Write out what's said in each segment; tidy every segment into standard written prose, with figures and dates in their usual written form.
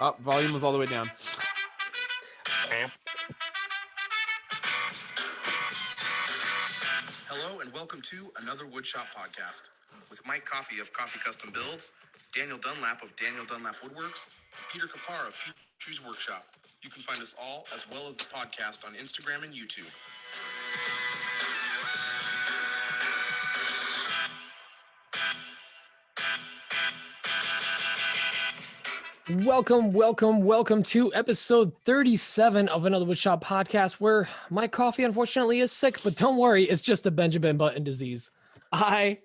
Oh, volume was all the way down. Hello and welcome to another Woodshop podcast with Mike Coffey of Coffey Custom Builds, Daniel Dunlap of Daniel Dunlap Woodworks, and Peter Kapar of pTree's Workshop. You can find us all as well as the podcast on Instagram and YouTube. Welcome to episode 37 of another Woodshop podcast where my coffee unfortunately is sick, but don't worry, it's just a Benjamin Button disease. I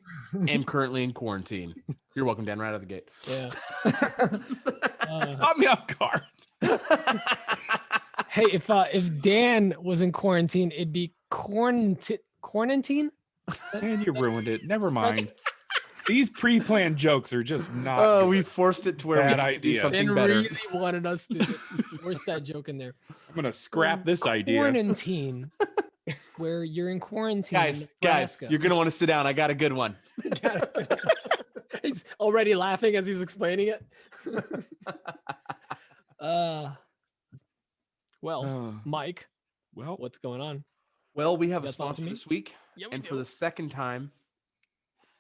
am currently in quarantine. You're welcome, Dan, right out of the gate. Yeah. Caught me off guard. Hey, if Dan was in quarantine, it'd be quarantine? And you ruined it. Never mind. These pre-planned jokes are just not. Oh, we forced it to where Bad we have to do idea. something Dan better. really wanted us to force that joke in there. I'm gonna scrap this idea. Quarantine. It's where you're in quarantine. Guys, Nebraska. you're gonna want to sit down. I got a good one. He's already laughing as he's explaining it. Mike, Well, what's going on? Well, we have a That's all to sponsor me? this week, Yeah, and for the second time,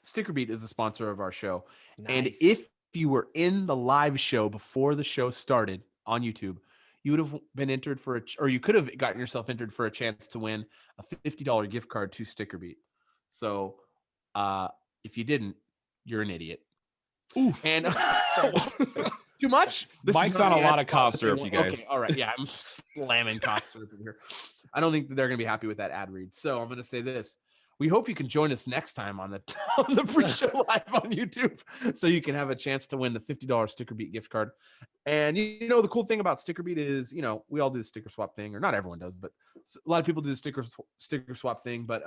StickerBeat is the sponsor of our show. And Nice. if you were in the live show before the show started on YouTube, you would have been entered for or you could have gotten yourself entered for a chance to win a $50 gift card to StickerBeat. So, if you didn't, you're an idiot. oof. And too much. Mike's on a lot of cough syrup, you guys. Okay, all right. Yeah, I'm slamming cough syrup in here. I don't think that they're going to be happy with that ad read. So I'm going to say this. We hope you can join us next time on the pre-show live on YouTube so you can have a chance to win the $50 StickerBeat gift card. And, you know, the cool thing about StickerBeat is, you know, we all do the sticker swap thing, or not everyone does, but a lot of people do the sticker swap thing. But,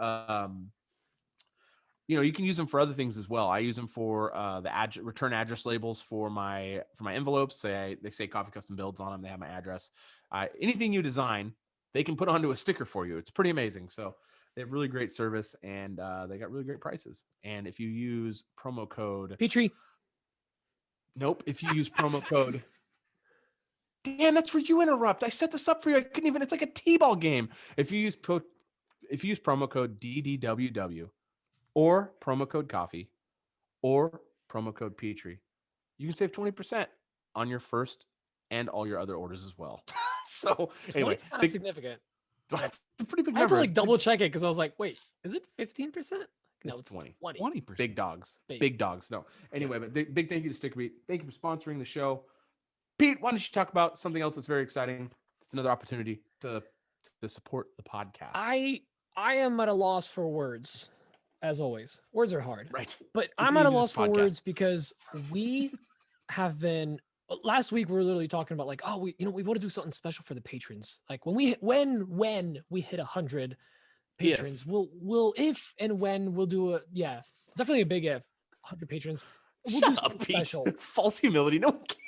you know, you can use them for other things as well. I use them for the return address labels for my envelopes. They say Coffey Custom Builds on them. They have my address. Anything you design, they can put onto a sticker for you. It's pretty amazing. So they have really great service, and they got really great prices. And if you use promo code pTree. Nope. If you use promo code Dan, that's where you interrupt. I set this up for you. I couldn't even. It's like a t-ball game. If you use promo code DDWW or promo code Coffey or promo code pTree, you can save 20% on your first and all your other orders as well. So anyway, It's kind of significant. that's a pretty big I had number. to like double check it because I was like, wait, is it 15%? No, It's it's 20. 20%. Big dogs. Big. Big dogs. No. Anyway, but big thank you to StickerBeat. Thank you for sponsoring the show. Pete, why don't you talk about something else that's very exciting? It's another opportunity to support the podcast. I am at a loss for words, as always. Words are hard. Right. But Until I'm you at a do this loss for podcast. words because we have been last week we were literally talking about like, oh, we want to do something special for the patrons. Like when we hit 100 patrons, we'll if and when we'll do it's definitely a big if 100 patrons. We'll do Shut up, something Pete. special. False humility. No one cares.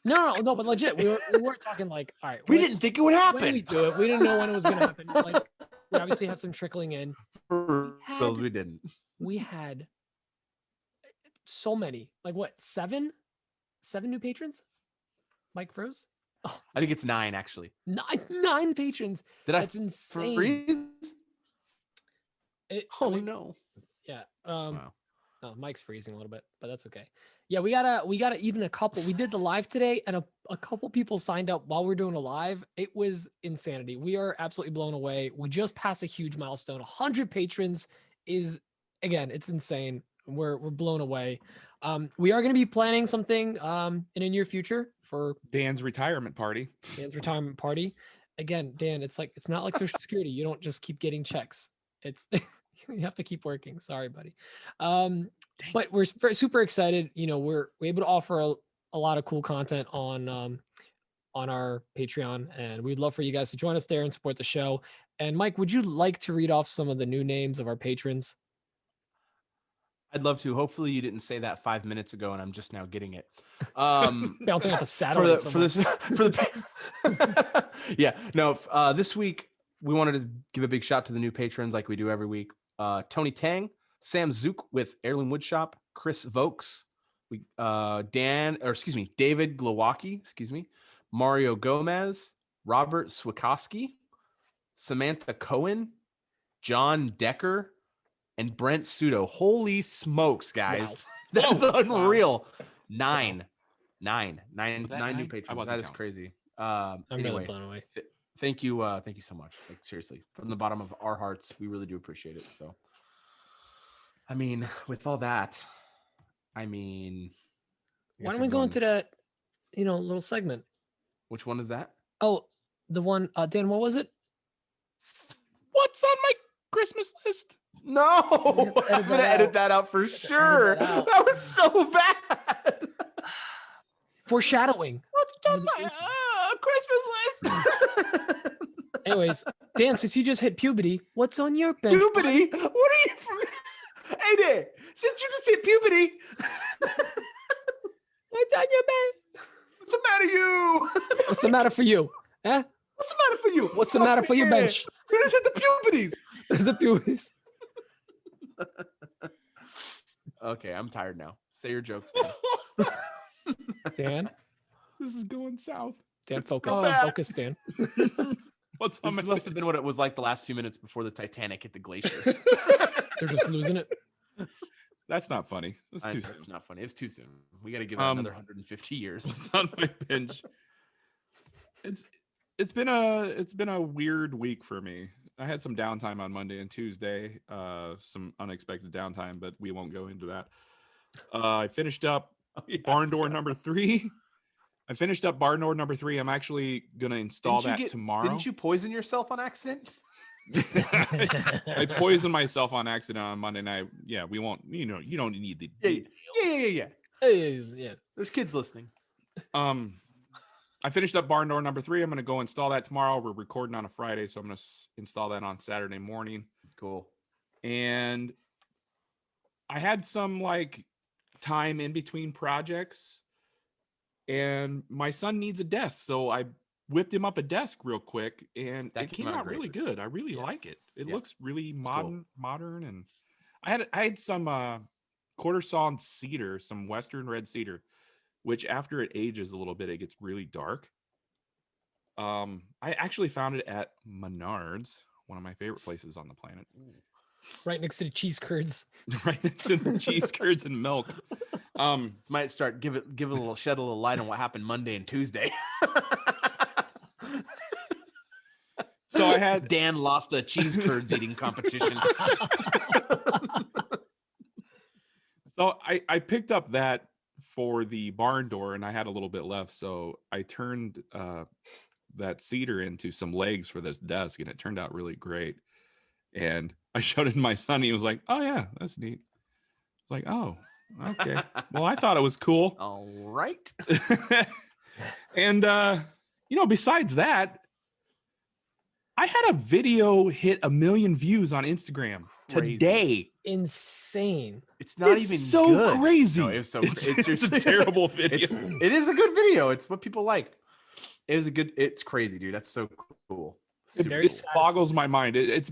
No, but legit, we weren't talking like, all right, We when- didn't think it would when happen. we do it, we didn't know when it was gonna happen. Like we obviously had some trickling in. For had- those we didn't. We had so many, like what, seven new patrons? Mike froze. I think it's 9 actually. Nine patrons. Did I That's insane. freeze? I Oh mean, no. yeah. Wow. Oh, Mike's freezing a little bit, but that's okay. Yeah, we gotta even a couple. We did the live today, and a couple people signed up while we were doing a live. It was insanity. We are absolutely blown away. We just passed a huge milestone. 100 patrons is, again, it's insane. We're blown away. We are going to be planning something in a near future for Dan's retirement party. Dan's retirement party. Again, Dan, it's not like Social Security. You don't just keep getting checks. It's you have to keep working. Sorry, buddy. But we're super excited. You know, we're able to offer a lot of cool content on our Patreon, and we'd love for you guys to join us there and support the show. And Mike, would you like to read off some of the new names of our patrons? I'd love to. Hopefully you didn't say that 5 minutes ago and I'm just now getting it. Bouncing off a for satellite. the yeah, no, this week we wanted to give a big shout to the new patrons like we do every week. Tony Tang, Sam Zook with Heirloom Woodshop, Chris Vokes, We David Glowacki, Mario Gomez, Robert Swikoski, Samantha Cohen, John Decker, and Brent Sudo. Holy smokes, guys. Wow. That's Whoa. unreal. Wow. Nine Was that new nine? I patrons. wasn't That is counting. crazy. I'm really Anyway, blown away. thank you so much. Like, seriously, from the bottom of our hearts, we really do appreciate it. So, I mean, with all that, I mean, I Why guess don't we're we go going- into that, little segment? Which one is that? Oh, the one, Dan, what was it? What's on my Christmas list? No, You have to edit I'm gonna that edit out. that out for have to edit sure. that out. That was so bad. Foreshadowing. What's on my Christmas list? Anyways, Dan, since you just hit puberty, what's on your bench? Puberty? What are you from? Hey there, since you just hit puberty, What's on your bench? what's the matter you? What's the matter for you? Huh? What's the matter for you? What's the matter for your Yeah. bench? You just hit the puberties. The puberties. Okay, I'm tired now. Say your jokes, Dan. Dan, This is going south. Dan, focus. Oh, bad. Focus, Dan. What's on This my must have been what it was like the last few minutes before the Titanic hit the glacier. They're just losing it. That's not funny. That's I too know, soon. it's not funny. It's too soon. We got to give it another 150 years. What's on my bench? It's been a weird week for me. I had some downtime on Monday and Tuesday, some unexpected downtime, but we won't go into that. I finished up barn door number 3. I finished up barn door number 3. I'm actually gonna install that tomorrow. Didn't you poison yourself on accident? I poisoned myself on accident on Monday night. Yeah, we won't. You don't need the details. Yeah. Hey, yeah. There's kids listening. I finished up barn door number 3. I'm gonna go install that tomorrow. We're recording on a Friday, so I'm gonna install that on Saturday morning. Cool. And I had some time in between projects, and my son needs a desk, so I whipped him up a desk real quick, and That it came came out out great. really good. I really like it. It Yeah. looks really cool. modern, and I had some quarter sawn cedar, some Western red cedar, which after it ages a little bit, it gets really dark. I actually found it at Menards, one of my favorite places on the planet. Right next to the cheese curds. Right next to the cheese curds and milk. This might start give a little shed a little light on what happened Monday and Tuesday. So I had Dan lost a cheese curds eating competition. So I picked up that for the barn door, and I had a little bit left, so I turned that cedar into some legs for this desk, and it turned out really great. And I showed it to my son. He was like, "Oh yeah, that's neat." I was like, "Oh, okay." Well, I thought it was cool. All right. And besides that, I had a video hit 1 million views on Instagram Crazy. today. Insane. It's not It's even so good. crazy. No, it's so It's it's seriously a terrible video. It is a good video. It's what people like. It's crazy, dude. That's so cool. Super Very cool. It boggles my mind. It's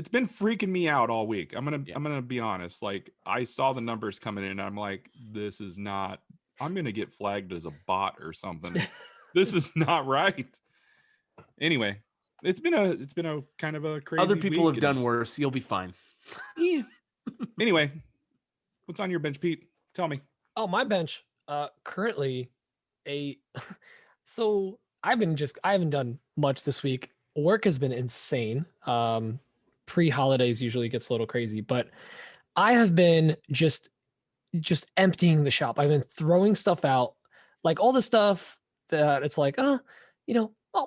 been freaking me out all week. I'm gonna be honest. Like, I saw the numbers coming in, and I'm like, this is not. I'm gonna get flagged as a bot or something. This is not right. Anyway, it's been a kind of a crazy. Other people week, have done worse. You'll be fine. Yeah. Anyway, what's on your bench, Pete? Tell me. Oh, my bench. Currently so I haven't done much this week. Work has been insane. Pre-holidays usually gets a little crazy, but I have been just emptying the shop. I've been throwing stuff out, like all the stuff that it's like, well,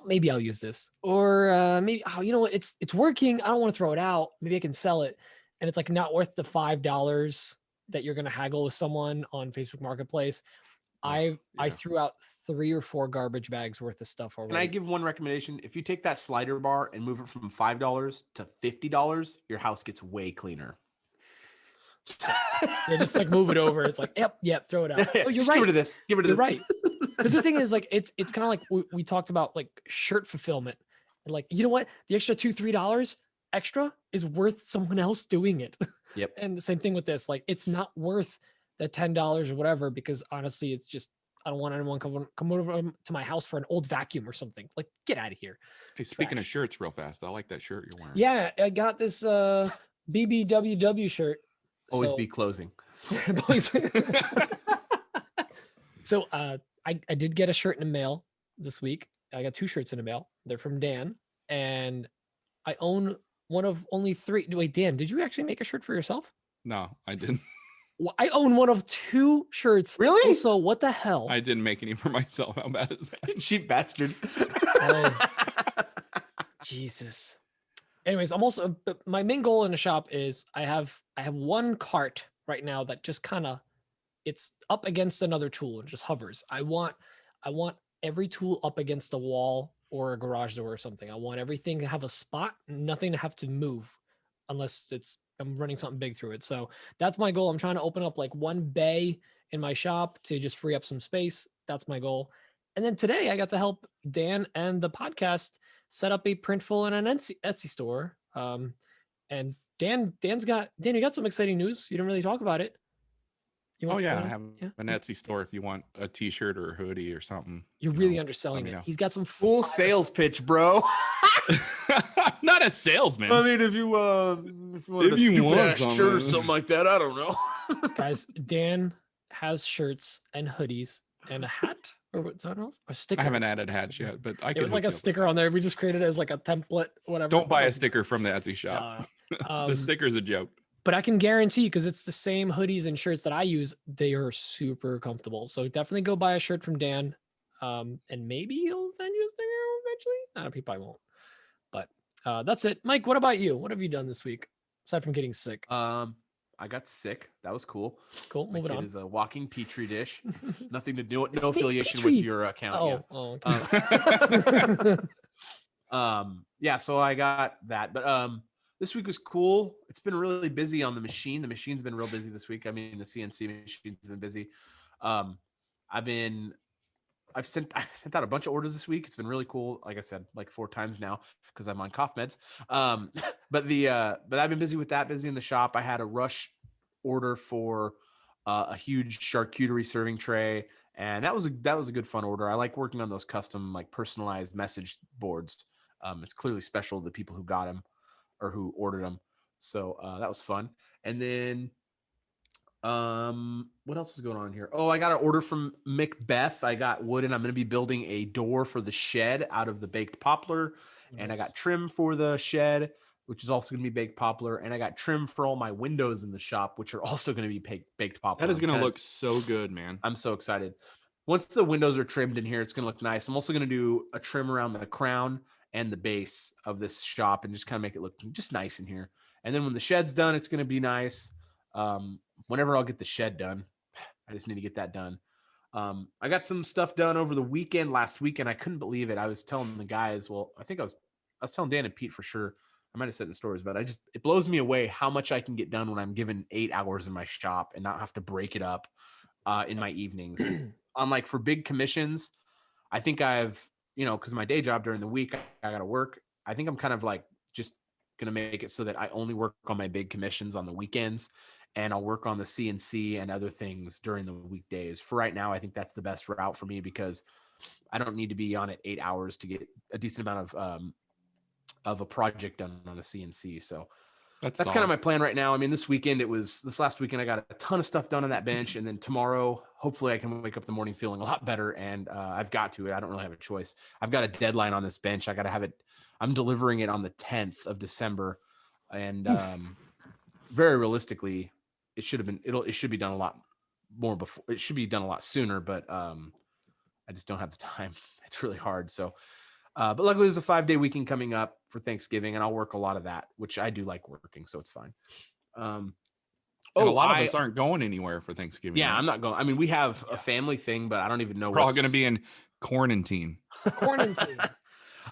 maybe I'll use this, or maybe, you know what, it's working. I don't want to throw it out. Maybe I can sell it, and it's like not worth the $5 that you're gonna haggle with someone on Facebook Marketplace. I threw out 3 or 4 garbage bags worth of stuff already. Can I give one recommendation? If you take that slider bar and move it from $5 to $50, your house gets way cleaner. Yeah, just like move it over. It's like, yep, throw it out. Oh, you're Just right. Give rid of this. Give rid of You're this. right. Because the thing is, like, it's kind of like we talked about, like, shirt fulfillment. And like, you know what? The extra $2-3 extra is worth someone else doing it. Yep. And the same thing with this. Like, it's not worth the $10 or whatever, because honestly, it's just, I don't want anyone come over to my house for an old vacuum or something. Like, get out of here. Hey, speaking of Trash. shirts, real fast, I like that shirt you're wearing. Yeah, I got this BBWW shirt. Always So- be closing. So I did get a shirt in the mail this week. I got 2 shirts in the mail. They're from Dan, and I own one of only 3. Wait, Dan, did you actually make a shirt for yourself? No, I didn't. Well, I own one of 2 shirts. Really? Also, what the hell? I didn't make any for myself. How bad is that? Cheap bastard. Jesus. Anyways, I'm also, but my main goal in the shop is I have 1 cart right now that just kind of, it's up against another tool and just hovers. I want every tool up against a wall or a garage door or something. I want everything to have a spot, nothing to have to move unless I'm running something big through it. So that's my goal. I'm trying to open up like 1 bay in my shop to just free up some space. That's my goal. And then today I got to help Dan and the podcast set up a Printful and an Etsy store. And Dan, you got some exciting news. You didn't really talk about it. Oh yeah, I have an Etsy store if you want a t-shirt or a hoodie or something. You're really underselling it. know. He's got some Full sales pitch, bro. I'm not a salesman. I mean, if you wanted If a you stupid want ass shirt or something. something like that, I don't know. Guys, Dan has shirts and hoodies and a hat or what's that else? A sticker. I haven't added hats yet, but I It can. was like a sticker on there. We just created it as like a template, whatever. Don't buy a Something. sticker from the Etsy shop. No. The sticker's a joke. But I can guarantee, because it's the same hoodies and shirts that I use, they are super comfortable. So definitely go buy a shirt from Dan. And maybe he'll send you a sticker eventually. I don't know, he probably won't. But that's it. Mike, what about you? What have you done this week aside from getting sick? I got sick. That was cool. Cool. My Moving kid on. is a walking petri dish. Nothing to do. It's No me, affiliation with Petrie. your account. Oh, Yeah. okay. Yeah. So I got that, but this week was cool. It's been really busy on the machine. The machine's been real busy this week. I mean, the CNC machine's been busy. I've sent out a bunch of orders this week. It's been really cool. Like I said, like 4 times now because I'm on cough meds. But I've been busy with that. Busy in the shop. I had a rush order for a huge charcuterie serving tray, and that was a good fun order. I like working on those custom like personalized message boards. It's clearly special to the people who got them or who ordered them. So that was fun. And then what else was going on here? Oh, I got an order from Macbeth. I got wood, and I'm going to be building a door for the shed out of the baked poplar. And I got trim for the shed, which is also going to be baked poplar. And I got trim for all my windows in the shop, which are also going to be baked poplar. That is going to look so good, man. I'm so excited. Once the windows are trimmed in here, it's going to look nice. I'm also going to do a trim around the crown and the base of this shop and just kind of make it look just nice in here. And then when the shed's done, it's going to be nice. Whenever I'll get the shed done, I just need to get that done. I got some stuff done over the weekend. Last weekend, I couldn't believe it. I was telling the guys, well, I think I was telling Dan and Pete for sure. I might have said in the stories, but it blows me away how much I can get done when I'm given 8 hours in my shop and not have to break it up in my evenings. Unlike for big commissions, I think I've, because my day job during the week, I got to work. I think I'm kind of like just going to make it so that I only work on my big commissions on the weekends, and I'll work on the CNC and other things during the weekdays. For right now, I think that's the best route for me because I don't need to be on it 8 hours to get a decent amount of a project done on the CNC. So that's kind of my plan right now. I mean, this last weekend, I got a ton of stuff done on that bench. And then tomorrow, hopefully I can wake up in the morning feeling a lot better. And I've got to, I don't really have a choice. I've got a deadline on this bench. I got to have it. I'm delivering it on the 10th of December. And very realistically, it should be done a lot more before. It should be done a lot sooner, but I just don't have the time. It's really hard. So, but luckily there's a 5-day weekend coming up for Thanksgiving, and I'll work a lot of that, which I do like working, so it's fine. And a lot of us aren't going anywhere for Thanksgiving. Yeah, right? I'm not going. I mean, we have a family thing, but I don't even know. We're all going to be in quarantine. Quarantine.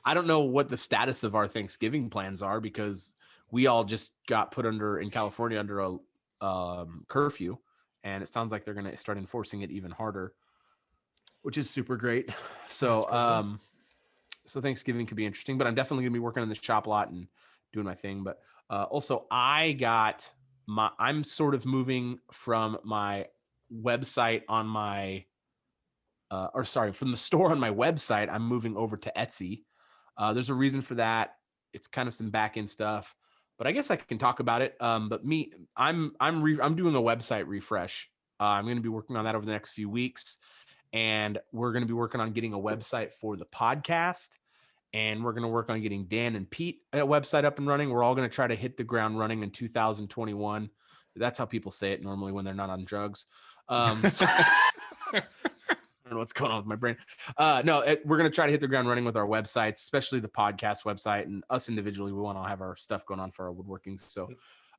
I don't know what the status of our Thanksgiving plans are because we all just got put in California under a curfew, and it sounds like they're going to start enforcing it even harder, which is super great. So, so Thanksgiving could be interesting, but I'm definitely going to be working on the shop a lot and doing my thing. But also I'm sort of moving from my website on my, from the store on my website, I'm moving over to Etsy. There's a reason for that. It's kind of some back end stuff, but I guess I can talk about it. But I'm doing a website refresh. I'm going to be working on that over the next few weeks, and we're going to be working on getting a website for the podcast, and we're going to work on getting Dan and Pete a website up and running. We're all going to try to hit the ground running in 2021. That's how people say it normally when they're not on drugs. I don't know what's going on with my brain. We're going to try to hit the ground running with our websites, especially the podcast website, and us individually. We want to have our stuff going on for our woodworking. So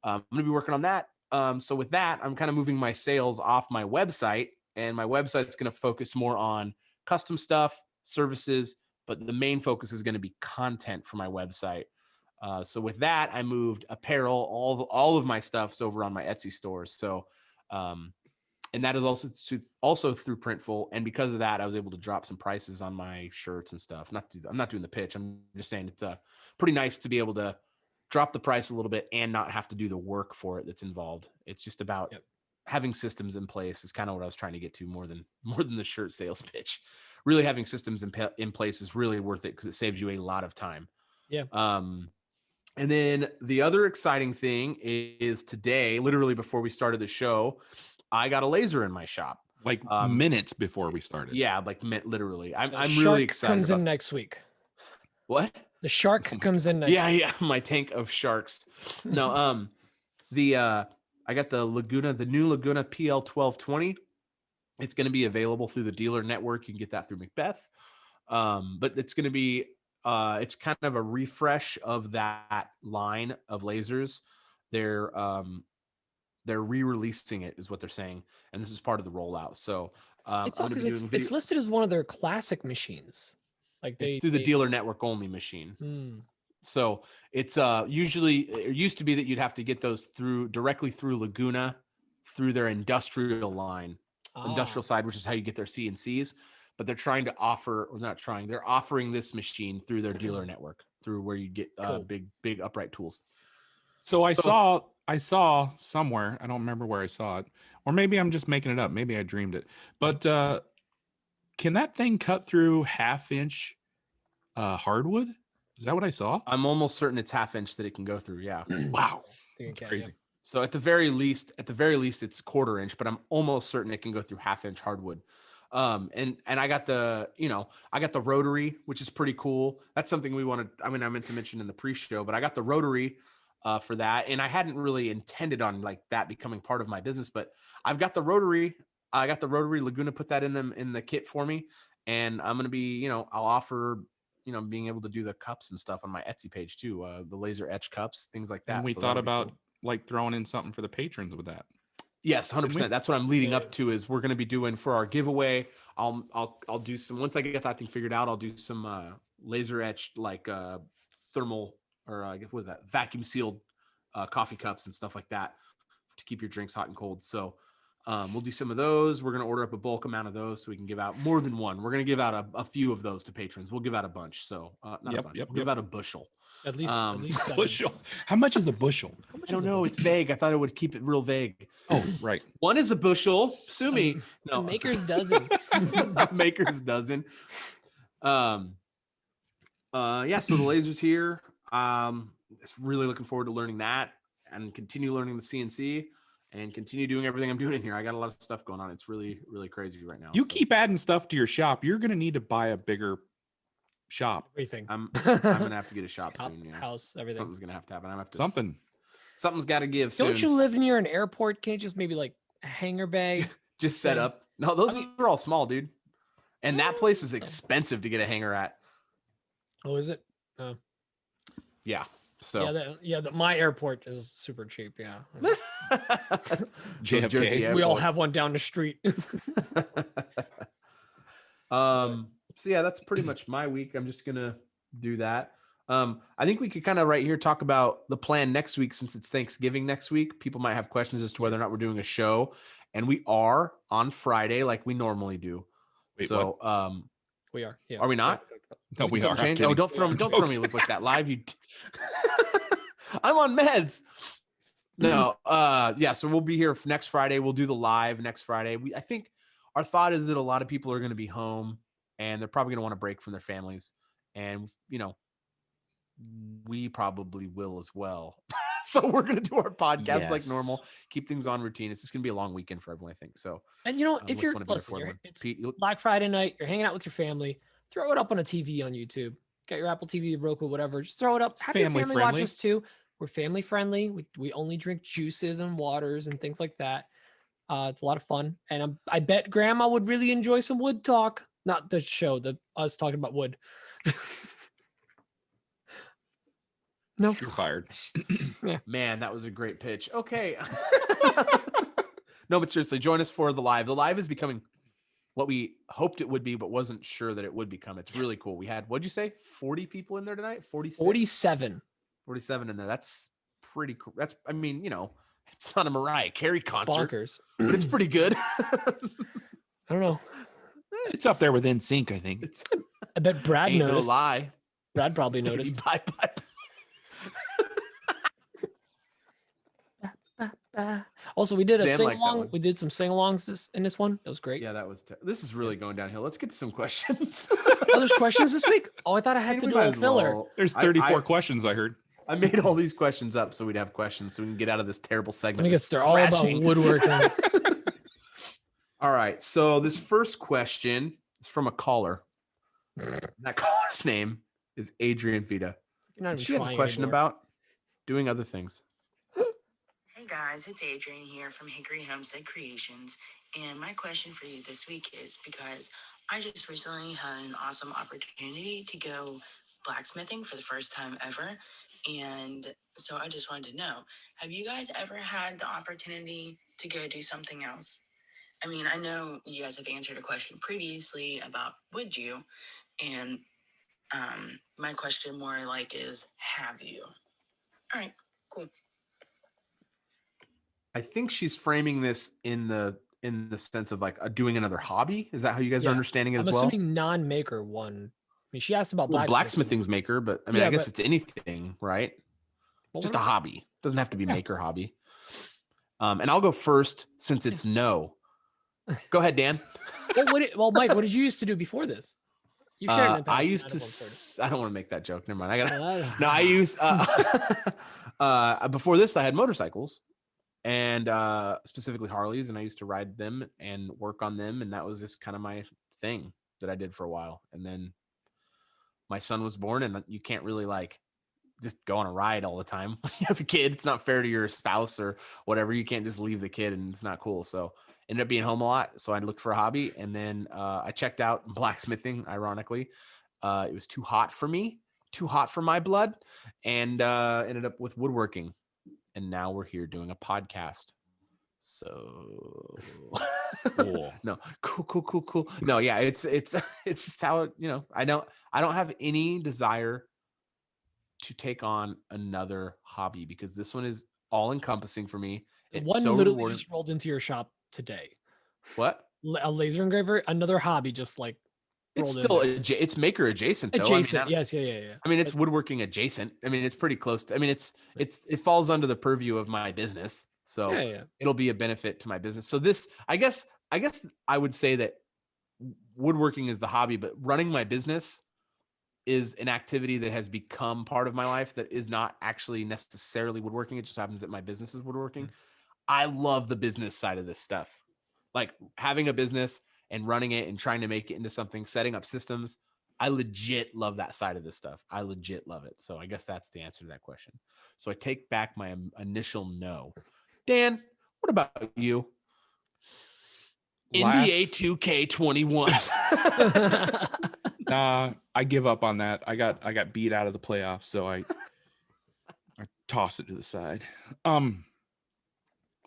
I'm going to be working on that. So with that, I'm kind of moving my sales off my website, and my website's going to focus more on custom stuff, services, but the main focus is going to be content for my website. So with that, I moved apparel, all of my stuff's over on my Etsy stores. So, and that is also through Printful. And because of that, I was able to drop some prices on my shirts and stuff. I'm not doing the pitch. I'm just saying it's pretty nice to be able to drop the price a little bit and not have to do the work for it that's involved. It's just about having systems in place is kind of what I was trying to get to more than the shirt sales pitch. Really having systems in place is really worth it because it saves you a lot of time. Yeah. And then the other exciting thing is today, literally before we started the show, I got a laser in my shop. Like minutes before we started. Yeah, like literally. I'm really excited. Comes in next week. What? The shark comes in next week. Yeah, my tank of sharks. No, I got the new Laguna PL 1220. It's going to be available through the dealer network. You can get that through Macbeth. But it's going to be it's kind of a refresh of that line of lasers. They're re-releasing it is what they're saying, and this is part of the rollout. So it's listed as one of their classic machines. Like it's through the dealer network only machine. So it's usually it used to be that you'd have to get those directly through Laguna through their industrial line, industrial side, which is how you get their CNCs. But they're trying to offer, or not trying, they're offering this machine through their dealer network, through where you get big upright tools. So I saw somewhere, I don't remember where I saw it, or maybe I'm just making it up. Maybe I dreamed it. But can that thing cut through 1/2 inch hardwood? Is that what I saw? I'm almost certain it's 1/2 inch that it can go through. Yeah. Wow. That's crazy. Yeah. So at the very least, it's 1/4 inch, but I'm almost certain it can go through 1/2 inch hardwood. And I got the rotary, which is pretty cool. That's something I meant to mention in the pre-show, but I got the rotary for that. And I hadn't really intended on like that becoming part of my business, but I've got the rotary. I got the rotary. Laguna put that in the kit for me. And I'm going to be, I'll offer, being able to do the cups and stuff on my Etsy page too. The laser etch cups, things like that. And we thought about like throwing in something for the patrons with that. Yes, 100%. That's what I'm leading up to. Is we're going to be doing for our giveaway. I'll do some, once I get that thing figured out, I'll do some laser etched like thermal, or I guess what is that, vacuum sealed coffee cups and stuff like that to keep your drinks hot and cold. So we'll do some of those. We're going to order up a bulk amount of those so we can give out more than one. We're going to give out a few of those to patrons. We'll give out a bunch. So not a bunch. We'll give out a bushel. At least seven. Bushel. How much is a bushel? I don't know. It's vague. I thought it would keep it real vague. Oh, right. One is a bushel. Sue me. No. Maker's dozen. Maker's dozen. Yeah. So the laser's here. It's really looking forward to learning that and continue learning the CNC and continue doing everything I'm doing in here. I got a lot of stuff going on. It's really, really crazy right now. You keep adding stuff to your shop. You're going to need to buy a bigger shop. Everything. I'm gonna have to get a shop soon. Yeah. House, everything. Something's gonna have to happen. Something's got to give. Don't soon. you live near an airport? Can't you just maybe like a hangar bay? Just set up. No, those are all small, dude. And that place is expensive to get a hangar at. Oh, is it? Yeah. So my airport is super cheap. Yeah. JFK. We all have one down the street. So yeah, that's pretty much my week. I'm just gonna do that. I think we could kind of right here talk about the plan next week, since it's Thanksgiving next week. People might have questions as to whether or not we're doing a show, and we are on Friday like we normally do. Wait, so what? We are. Yeah. Are we not? No, we are. Oh, don't throw me look like that live. I'm on meds. No, yeah. So we'll be here next Friday. We'll do the live next Friday. I think our thought is that a lot of people are going to be home and they're probably going to want to break from their families, and we probably will as well. So we're going to do our podcast like normal, keep things on routine. It's just going to be a long weekend for everyone, I think. So, And if you're listening, it's Pete, Black Friday night, you're hanging out with your family, throw it up on a TV on YouTube. Get your Apple TV, Roku, whatever. Just throw it up. Have your family watch us too. We're family friendly. We only drink juices and waters and things like that. It's a lot of fun. And I bet Grandma would really enjoy some wood talk. Not the show, us talking about wood. No. You're fired. Yeah. Man, that was a great pitch. Okay. No, but seriously, join us for the live. The live is becoming what we hoped it would be, but wasn't sure that it would become. It's really cool. We had, what'd you say? 40 people in there tonight? 47 in there. That's pretty cool. That's, it's not a Mariah Carey concert, bonkers, but it's pretty good. I don't know. It's up there with NSYNC, I think. I bet Brad noticed. No lie. Brad probably noticed. Bye. Also, we did a Dan sing liked that along. one. We did some sing alongs in this one. It was great. Yeah, this is really going downhill. Let's get to some questions. Oh, there's questions this week? Oh, I thought I had to do a filler. There's 34 questions I heard. I made all these questions up so we'd have questions so we can get out of this terrible segment. I guess they're all about woodworking. All right. So this first question is from a caller. That caller's name is Adrienne Vita. She has a question about doing other things. Hey guys, it's Adrienne here from Hickory Homestead Creations, and my question for you this week is because I just recently had an awesome opportunity to go blacksmithing for the first time ever, and so I just wanted to know, have you guys ever had the opportunity to go do something else? I mean, I know you guys have answered a question previously about would you, and my question more like is, have you? All right, cool. I think she's framing this in the sense of like doing another hobby. Is that how you guys are understanding it as well? I'm assuming non-maker one. I mean, she asked about blacksmithing's maker, but I mean, I guess it's anything, right? Just a hobby. Doesn't have to be maker hobby. And I'll go first since it's no. Go ahead, Dan. Well, Mike, what did you used to do before this? You shared in the past. I used to. I don't want to make that joke. Never mind. I used. Before this, I had motorcycles, and specifically Harleys, and I used to ride them and work on them, and that was just kind of my thing that I did for a while. And then my son was born, and you can't really just go on a ride all the time. When you have a kid, it's not fair to your spouse or whatever. You can't just leave the kid, and it's not cool. So ended up being home a lot. So I looked for a hobby, and then I checked out blacksmithing. Ironically, it was too hot for me, too hot for my blood, and ended up with woodworking. And now we're here doing a podcast. So cool. No, cool. No, yeah, it's just how I don't have any desire to take on another hobby because this one is all encompassing for me. It's one so literally rewarding. Just rolled into your shop today. What? A laser engraver, another hobby, just like it's still it's maker adjacent though. Adjacent, yes, yeah. I mean, it's woodworking adjacent. I mean, it's pretty close to. I mean, it falls under the purview of my business, so it'll be a benefit to my business. So this, I guess I would say that woodworking is the hobby, but running my business is an activity that has become part of my life that is not actually necessarily woodworking. It just happens that my business is woodworking. I love the business side of this stuff, like having a business and running it and trying to make it into something, setting up systems. I legit love that side of this stuff. I legit love it. So I guess that's the answer to that question. So I take back my initial no. Dan, what about you? NBA 2K21. Nah, I give up on that. I got beat out of the playoffs, so I toss it to the side.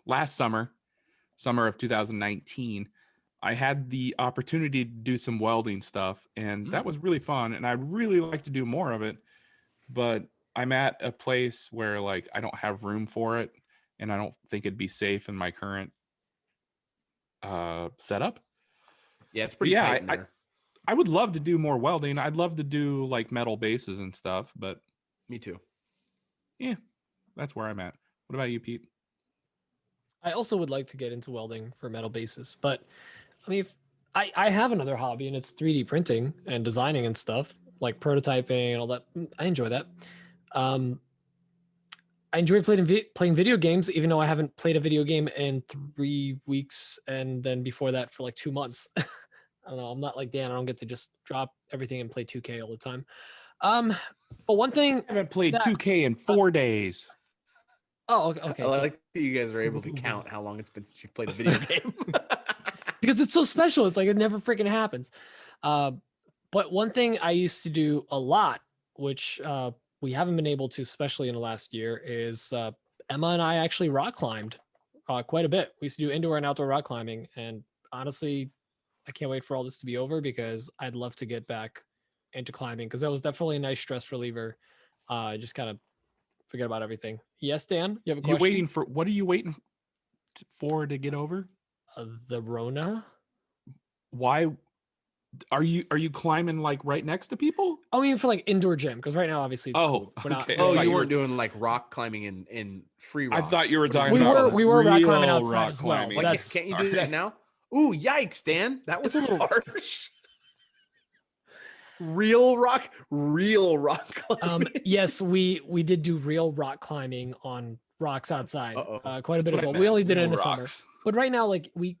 Last summer of 2019, I had the opportunity to do some welding stuff, and that was really fun, and I'd really like to do more of it, but I'm at a place where I don't have room for it, and I don't think it'd be safe in my current setup. Yeah, it's pretty tight in there. I would love to do more welding. I'd love to do metal bases and stuff, but me too. Yeah, that's where I'm at. What about you, Pete? I also would like to get into welding for metal bases, but I mean, if I have another hobby and it's 3D printing and designing and stuff like prototyping and all that. I enjoy that. I enjoy playing video games, even though I haven't played a video game in 3 weeks, and then before that for like 2 months. I don't know. I'm not like Dan. I don't get to just drop everything and play 2K all the time. But one thing I haven't played that- 2K in 4 days. Oh, okay. I like that you guys are able to count how long it's been since you've played a video game. Because it's so special. It's like it never freaking happens. But one thing I used to do a lot, which we haven't been able to, especially in the last year, is Emma and I actually rock climbed quite a bit. We used to do indoor and outdoor rock climbing. And honestly, I can't wait for all this to be over because I'd love to get back into climbing because that was definitely a nice stress reliever. Just kind of forget about everything. Yes, Dan, you have a question? What are you waiting for to get over? The Rona. Why are you climbing like right next to people? I mean, for like indoor gym, because right now obviously it's cold. We're not- okay. Oh, I thought you you weren't doing like rock climbing in free rock. I thought you were talking We about were rock climbing real outside rock as well, climbing. but Why that's- can't you do that now? Ooh, yikes, Dan. That was It's a little- harsh. real rock climbing. Yes, we did do real rock climbing on rocks outside, Uh-oh. quite a bit That's as what well. I We meant, only did it in real the summer, rocks. but right now, like we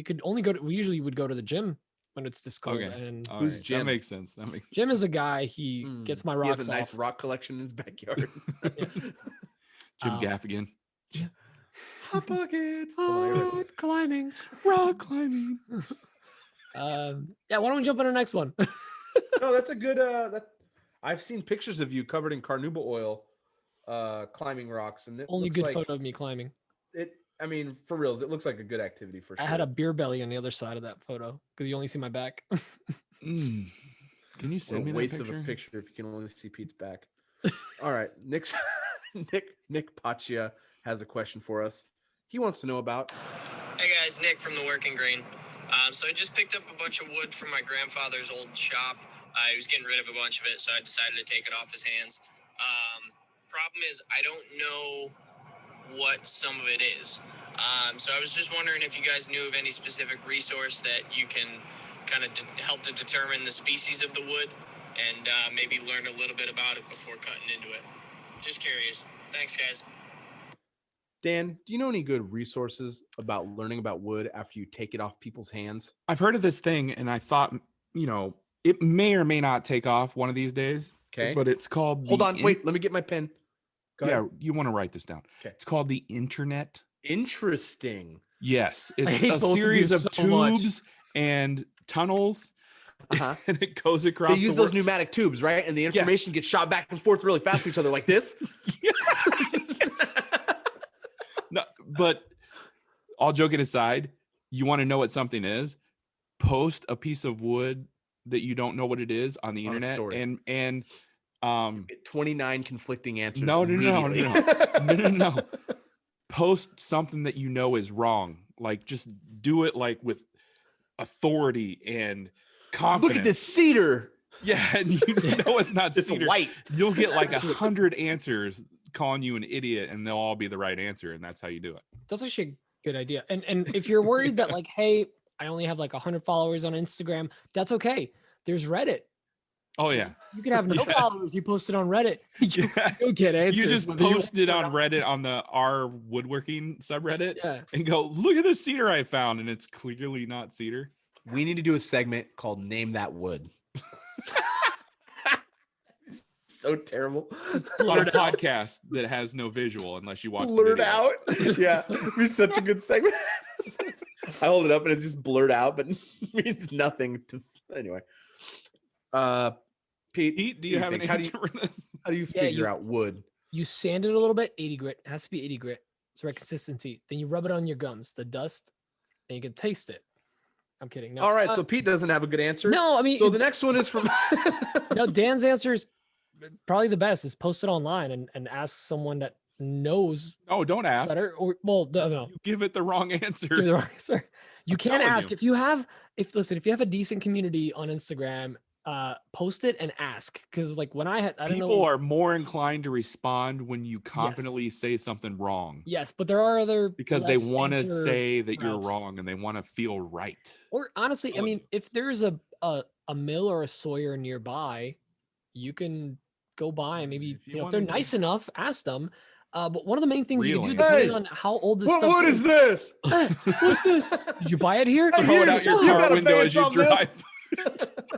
could only go to. We usually would go to the gym when it's this cold. Okay. And All Who's right, Jim? That makes sense. Jim is a guy. He gets my He rocks has a nice off. rock collection in his backyard. Jim Um, Gaffigan. Hot pockets. Hilarious. Rock climbing. Rock climbing. Yeah, why don't we jump on the next one? No, that's a good. I've seen pictures of you covered in carnauba oil, climbing rocks, and it Only looks good like photo of me climbing. it. I mean, for reals, it looks like a good activity for I sure. had a beer belly on the other side of that photo because you only see my back. Mm. Can you What send a me that waste picture? of a picture if you can only see Pete's back. All right, Nick Paccia has a question for us. He wants to know about. Hey guys, Nick from the Working Grain. So I just picked up a bunch of wood from my grandfather's old shop. He was getting rid of a bunch of it, so I decided to take it off his hands. Problem is, I don't know what some of it is. So I was just wondering if you guys knew of any specific resource that you can kind of help to determine the species of the wood and maybe learn a little bit about it before cutting into it. Just curious. Thanks, guys. Dan, do you know any good resources about learning about wood after you take it off people's hands? I've heard of this thing, and I thought, it may or may not take off one of these days. Okay. But it's called. Hold the on, wait. Let me get my pen. Go Yeah, ahead. you want to write this down. Okay. It's called the internet. Interesting. Yes, it's hate a both of you series of so much. tubes and tunnels, Uh-huh. and it goes across. They the use those world. pneumatic tubes, right? And the information gets shot back and forth really fast to each other, like this. No, but all joking aside, you want to know what something is? Post a piece of wood that you don't know what it is on the On a internet, story. and 29 conflicting answers. No. immediately. Post something that you know is wrong. Like just do it like with authority and confidence. Look at this cedar. Yeah, and you know it's not It's cedar. white. You'll get like 100 answers calling you an idiot, and they'll all be the right answer, and that's how you do it. That's actually a good idea. And if you're worried that like, hey, I only have like 100 followers on Instagram, that's okay. There's Reddit. Oh yeah, You can have no Yeah. followers. You post it on Reddit. yeah. You'll get answers. You just whether you post it want on or not. Reddit on the R woodworking subreddit, Yeah. and go look at this cedar I found, and it's clearly not cedar. We need to do a segment called Name That Wood. So terrible. On a podcast that has no visual unless you watch the Blurred video. out. Yeah. It'd be such a good segment. I hold it up and it's just blurred out, but means nothing to anyway. Pete, Do you have an think? answer for this? How do you Yeah, figure you- out wood? You sand it a little bit, 80 grit. It has to be 80 grit. It's the right consistency. Then you rub it on your gums, the dust, and you can taste it. I'm kidding. No. All right, so Pete doesn't have a good answer. no, I mean, So the next one is from no, Dan's answer is probably the best is post it online and ask someone that knows Oh, don't ask. better. Or well, no, You give it the wrong answer. give me the wrong answer. You I'm can telling ask you. if you have a decent community on Instagram, post it and ask, because like when I don't People know. are more inclined to respond when you confidently Yes. say something wrong. Yes, but there are other Because they less want to answer say that you're routes. wrong and they want to feel right. Or honestly, I Some of mean, you. if there's a mill or a sawyer nearby, you can go by and maybe, If you if they're wanted to- nice enough, ask them. But one of the main things you can do, Reeling. depending Hey, on how old this What stuff wood is this? What's this? Did you buy it here? Hey, Throw it out your you car got a window as you bandsaw mill? drive.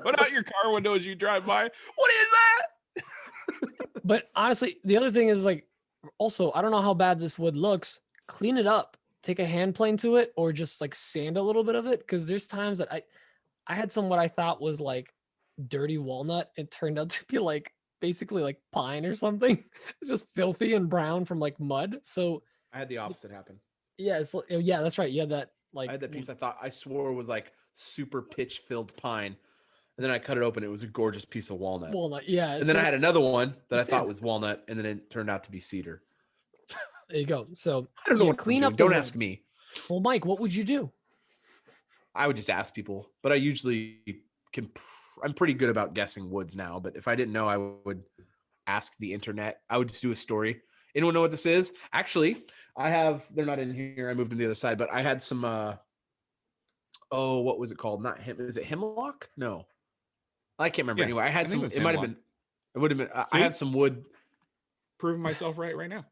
Throw it out your car window as you drive by. What is that? But honestly, the other thing is like, also, I don't know how bad this wood looks. Clean it up. Take a hand plane to it, or just like sand a little bit of it. Because there's times that I had some what I thought was like dirty walnut. It turned out to be like basically like pine or something. It's just filthy and brown from like mud. So I had the opposite happen. yeah, yeah, that's right. You had that like I had that piece I swore was like super pitch filled pine. And then I cut it open. It was a gorgeous piece of walnut. walnut. Yeah, And then I had another one that I Same. thought was walnut, and then it turned out to be cedar. there you go. So I don't know yeah, what clean clean up up. the Don't wood. ask me. Well, Mike, what would you do? I would just ask people, but I usually can. I'm pretty good about guessing woods now. But if I didn't know, I would ask the internet. I would just do a story. Anyone know what this is? Actually, I have. They're not in here. I moved them to the other side, but I had some. Oh, what was it called? Not him. Is it hemlock? No, I can't remember. Yeah, Anyway, I had I think some. it was It might have hemlock. been. It would have been. I See? had some wood. Proving myself right now.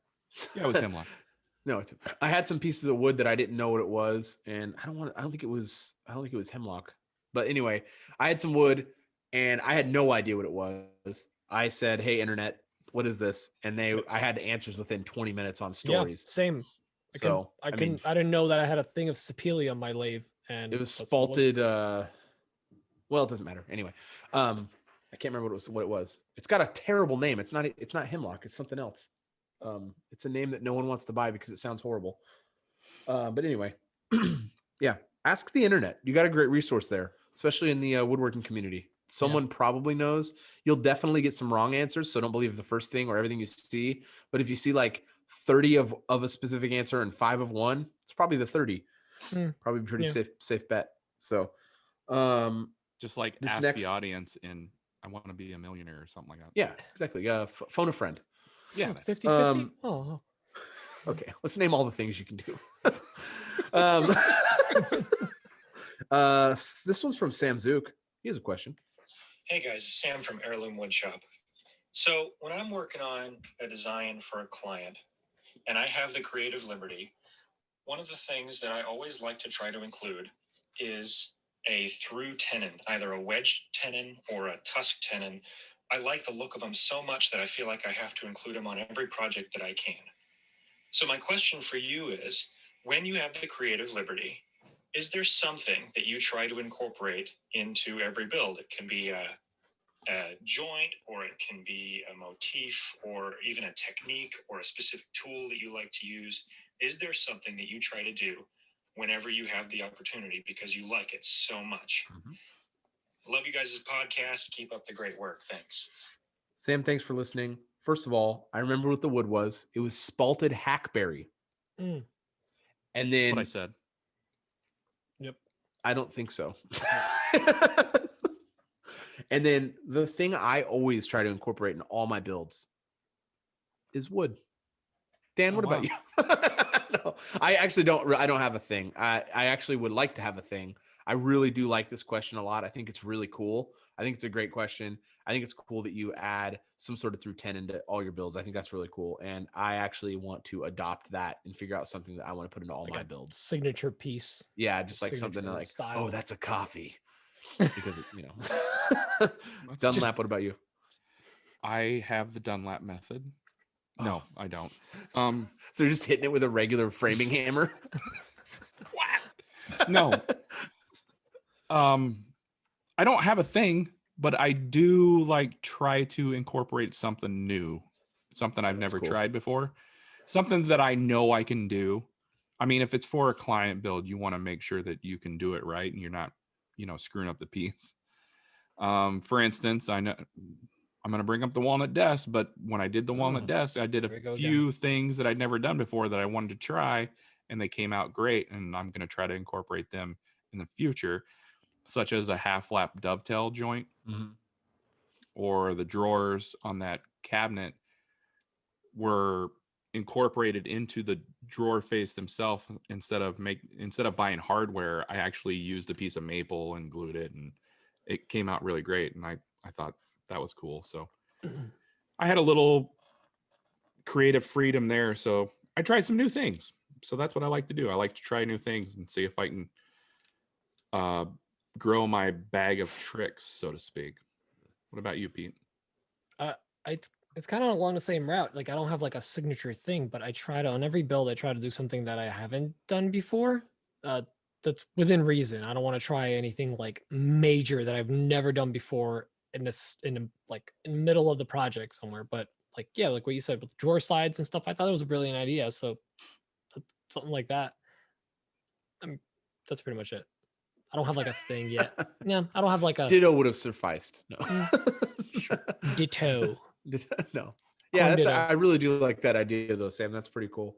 Yeah, it was hemlock. No, I had some pieces of wood that I didn't know what it was, and I don't think it was hemlock. But anyway, I had some wood, and I had no idea what it was. I said, "Hey, internet, what is this?" And I had answers within 20 minutes on stories. Yeah, same. So I mean, didn't know that I had a thing of sapele on my lathe, and it was that's what it spalted. Well, it doesn't matter. Anyway, I can't remember what it was. It's got a terrible name. It's not hemlock. It's something else. It's a name that no one wants to buy because it sounds horrible. But anyway, yeah, ask the internet. You got a great resource there, especially in the woodworking community. Someone probably knows. You'll definitely get some wrong answers, so don't believe the first thing or everything you see. But if you see like 30 of a specific answer and 5 of one, it's probably the 30. Probably pretty Yeah. safe bet. So, Just like This ask next- the audience in I Want to Be a Millionaire or something like that. yeah, exactly. Phone a friend. Yeah. it's that's- 50-50. Oh, Okay, let's name all the things you can do. This one's from Sam Zook. He has a question. Hey guys, it's Sam from Heirloom Woodshop. So when I'm working on a design for a client and I have the creative liberty, one of the things that I always like to try to include is a through tenon, either a wedge tenon or a tusk tenon. I like the look of them so much that I feel like I have to include them on every project that I can. So my question for you is, when you have the creative liberty, is there something that you try to incorporate into every build? It can be a joint, or it can be a motif, or even a technique or a specific tool that you like to use. Is there something that you try to do whenever you have the opportunity because you like it so much? Love you guys' podcast. Keep up the great work. Thanks. Sam, thanks for listening. First of all, I remember what the wood was. It was spalted hackberry. Mm. And That's then what I said. I don't think so. And then the thing I always try to incorporate in all my builds is wood. Dan, what about you? No, I actually don't. I don't have a thing. I actually would like to have a thing. I really do like this question a lot. I think it's really cool. I think it's a great question. I think it's cool that you add some sort of through tenon to all your builds. I think that's really cool. And I actually want to adopt that and figure out something that I want to put into all like my a builds. signature piece. Yeah, just like something signature like, style. oh, that's a Coffey. Because, Dunlap, what about you? I have the Dunlap method. No, I don't. So they're just hitting it with a regular framing hammer? No. I don't have a thing, but I do like try to incorporate something new, something I've never cool. tried before, something that I know I can do. I mean, if it's for a client build, you want to make sure that you can do it right and you're not, screwing up the piece. For instance, I know I'm going to bring up the walnut desk, but when I did the walnut desk, I did Here we go a few things that I'd never done before that I wanted to try, and they came out great. And I'm going to try to incorporate them in the future, such as a half lap dovetail joint. or the drawers on that cabinet were incorporated into the drawer face themselves. Instead of buying hardware, I actually used a piece of maple and glued it, and it came out really great. And I thought that was cool. So I had a little creative freedom there. So I tried some new things. So that's what I like to do. I like to try new things and see if I can grow my bag of tricks, so to speak. What about you, Pete? It's kind of along the same route. Like I don't have like a signature thing, but I try to, on every build, I try to do something that I haven't done before. That's within reason. I don't want to try anything like major that I've never done before in the middle of the project somewhere. But like, yeah, like what you said with drawer slides and stuff, I thought it was a brilliant idea. So something like that. That's pretty much it. I don't have like a thing yet. Yeah, I don't have like a Ditto would have sufficed. No. ditto. No. Yeah, Ditto. I really do like that idea though, Sam. That's pretty cool.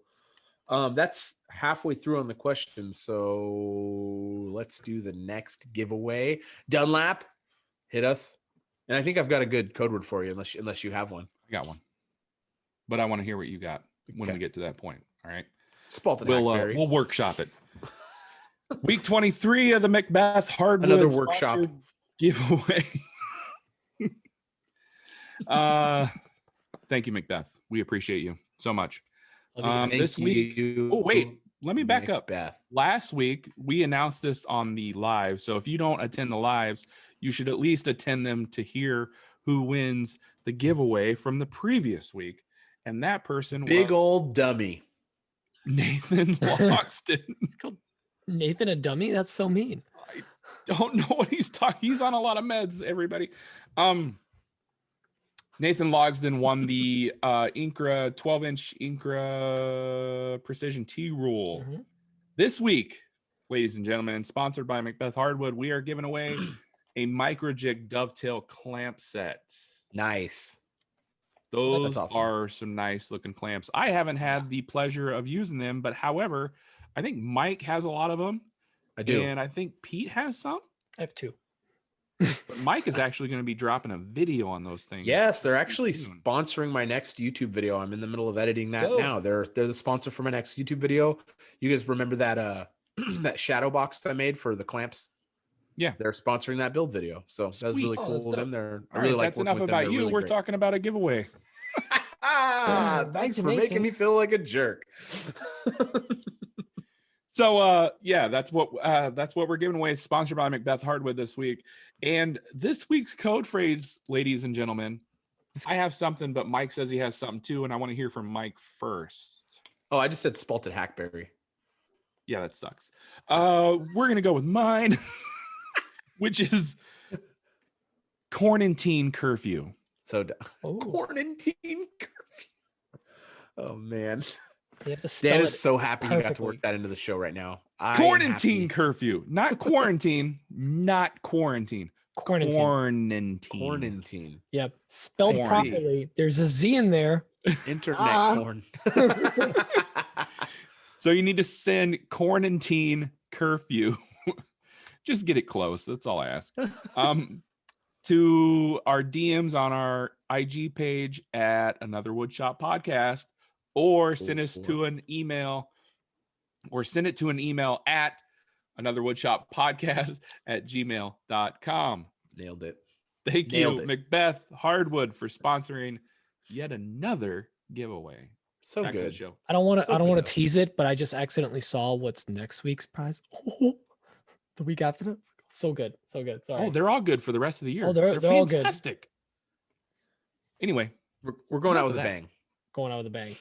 That's halfway through on the question. So let's do the next giveaway. Dunlap, hit us. And I think I've got a good code word for you, unless you have one. I got one, but I want to hear what you got when Okay. we get to that point. All right. Spalted We'll hackberry. we'll workshop it. Week 23 of the Macbeth Hardwood Another workshop sponsored giveaway. Thank you, Macbeth. We appreciate you so much. This week. Oh wait, let me back up. Last week we announced this on the live. So if you don't attend the lives, you should at least attend them to hear who wins the giveaway from the previous week. And that person Big was old dummy. Nathan Loxton. It's called Nathan a dummy? That's so mean. I don't know what he's talking. He's on a lot of meds, everybody. Nathan Logsden won the Incra 12-inch Incra Precision T Rule. Mm-hmm. This week, ladies and gentlemen, sponsored by Macbeth Hardwood, we are giving away a micro jig dovetail clamp set. Nice. Those That's awesome. are some nice looking clamps. I haven't had the pleasure of using them, but however, I think Mike has a lot of them. I do. And I think Pete has some. I have two. Mm-hmm. But Mike is actually going to be dropping a video on those things. Yes, they're actually soon. sponsoring my next YouTube video. I'm in the middle of editing that Dope. now. They're the sponsor for my next YouTube video. You guys remember that that shadow box I made for the clamps? Yeah. They're sponsoring that build video. So that was really Oh, cool that's of them. dope. I All really right, like that's working enough with them. about They're you. really We're great. talking about a giveaway. Back Thanks to for making Nathan. me feel like a jerk. So that's what we're giving away. It's sponsored by Macbeth Hardwood this week. And this week's code phrase, ladies and gentlemen, I have something, but Mike says he has something too, and I want to hear from Mike first. Oh, I just said spalted hackberry. Yeah, that sucks. We're gonna go with mine, which is quarantine curfew. So Oh, quarantine curfew. Oh man. you have to spell Dan it is so happy he got to perfectly. work that into the show right now. I am Quarantine happy. curfew, not quarantine, not quarantine. Quarantine. Quarantine. Yep. Spelled I see. properly. There's a Z in there. Internet corn. So you need to send quarantine curfew. Just get it close. That's all I ask. To our DMs on our IG page at Another Woodshop Podcast, or send us to an email, or send it to an email at anotherwoodshoppodcast@gmail.com. Nailed it. Thank Nailed you, it. Macbeth Hardwood, for sponsoring yet another giveaway. So Back to the good. show. I don't want to. So I don't good want though. to tease it, but I just accidentally saw what's next week's prize. Oh, the week after that. So good. So good. Sorry. Oh, they're all good for the rest of the year. Oh, they're all good. fantastic. Anyway, We're going out Enough with a of that. bang. Going out with a bang.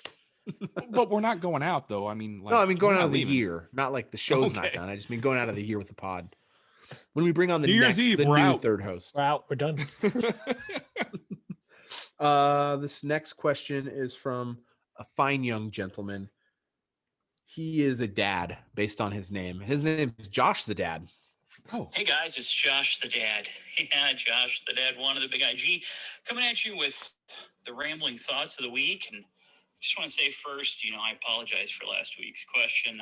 but we're not going out though. I mean, like, No, I mean going we're out not of the leaving. year, not like the show's not Okay. done. I just mean going out of the year with the pod. When we bring on the New Year's next, Eve, the we're new out. third host. We're out. We're done. This next question is from a fine young gentleman. He is a dad based on his name. His name is Josh the Dad. Oh, Hey guys, it's Josh the Dad. Yeah, Josh the Dad, one of the Big IG, coming at you with the rambling thoughts of the week. And just want to say first, I apologize for last week's question.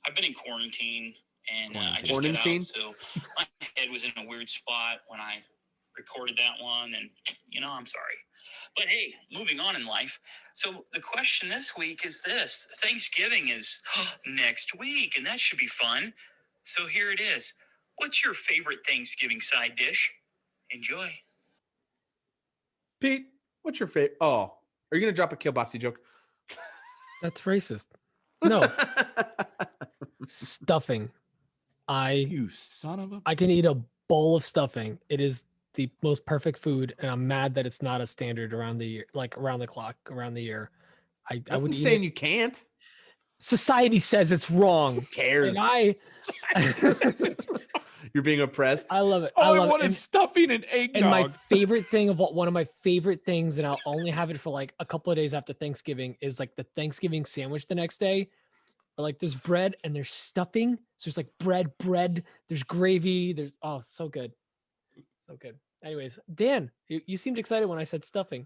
I've been in quarantine, and I just got Quarantine? out, so my head was in a weird spot when I recorded that one, and I'm sorry. But hey, moving on in life. So the question this week is this: Thanksgiving is next week, and that should be fun. So here it is. What's your favorite Thanksgiving side dish? Enjoy. Pete, what's your favorite? Oh, are you gonna drop a kielbasa joke? That's racist. No. Stuffing. You son of a. I can eat a bowl of stuffing. It is the most perfect food, and I'm mad that it's not a standard around the year, like around the clock, around the year. I would Nothing's eat saying it. you can't. Society says it's wrong. Who cares? And You're being oppressed. I love it. All I love want it. is stuffing and eggnog. And my favorite thing of one of my favorite things, and I'll only have it for like a couple of days after Thanksgiving, is like the Thanksgiving sandwich the next day. Or like there's bread and there's stuffing. So there's like bread, there's gravy, there's so good. So good. Anyways, Dan, you seemed excited when I said stuffing.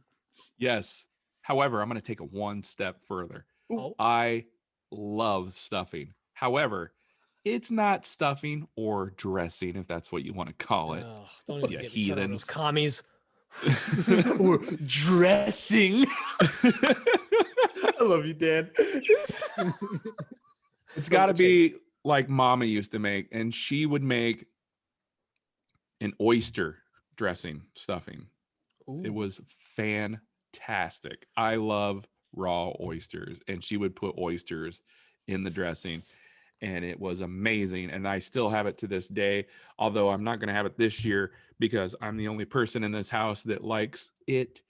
Yes. However, I'm going to take it one step further. Oh. I love stuffing. However, it's not stuffing or dressing, if that's what you want to call it. Oh, don't even Yeah, get me started on those heathens. commies. Or dressing. I love you, Dan. It's got to be like Mama used to make, and she would make an oyster dressing stuffing. Ooh. It was fantastic. I love raw oysters, and she would put oysters in the dressing, and it was amazing. And I still have it to this day, although I'm not going to have it this year because I'm the only person in this house that likes it.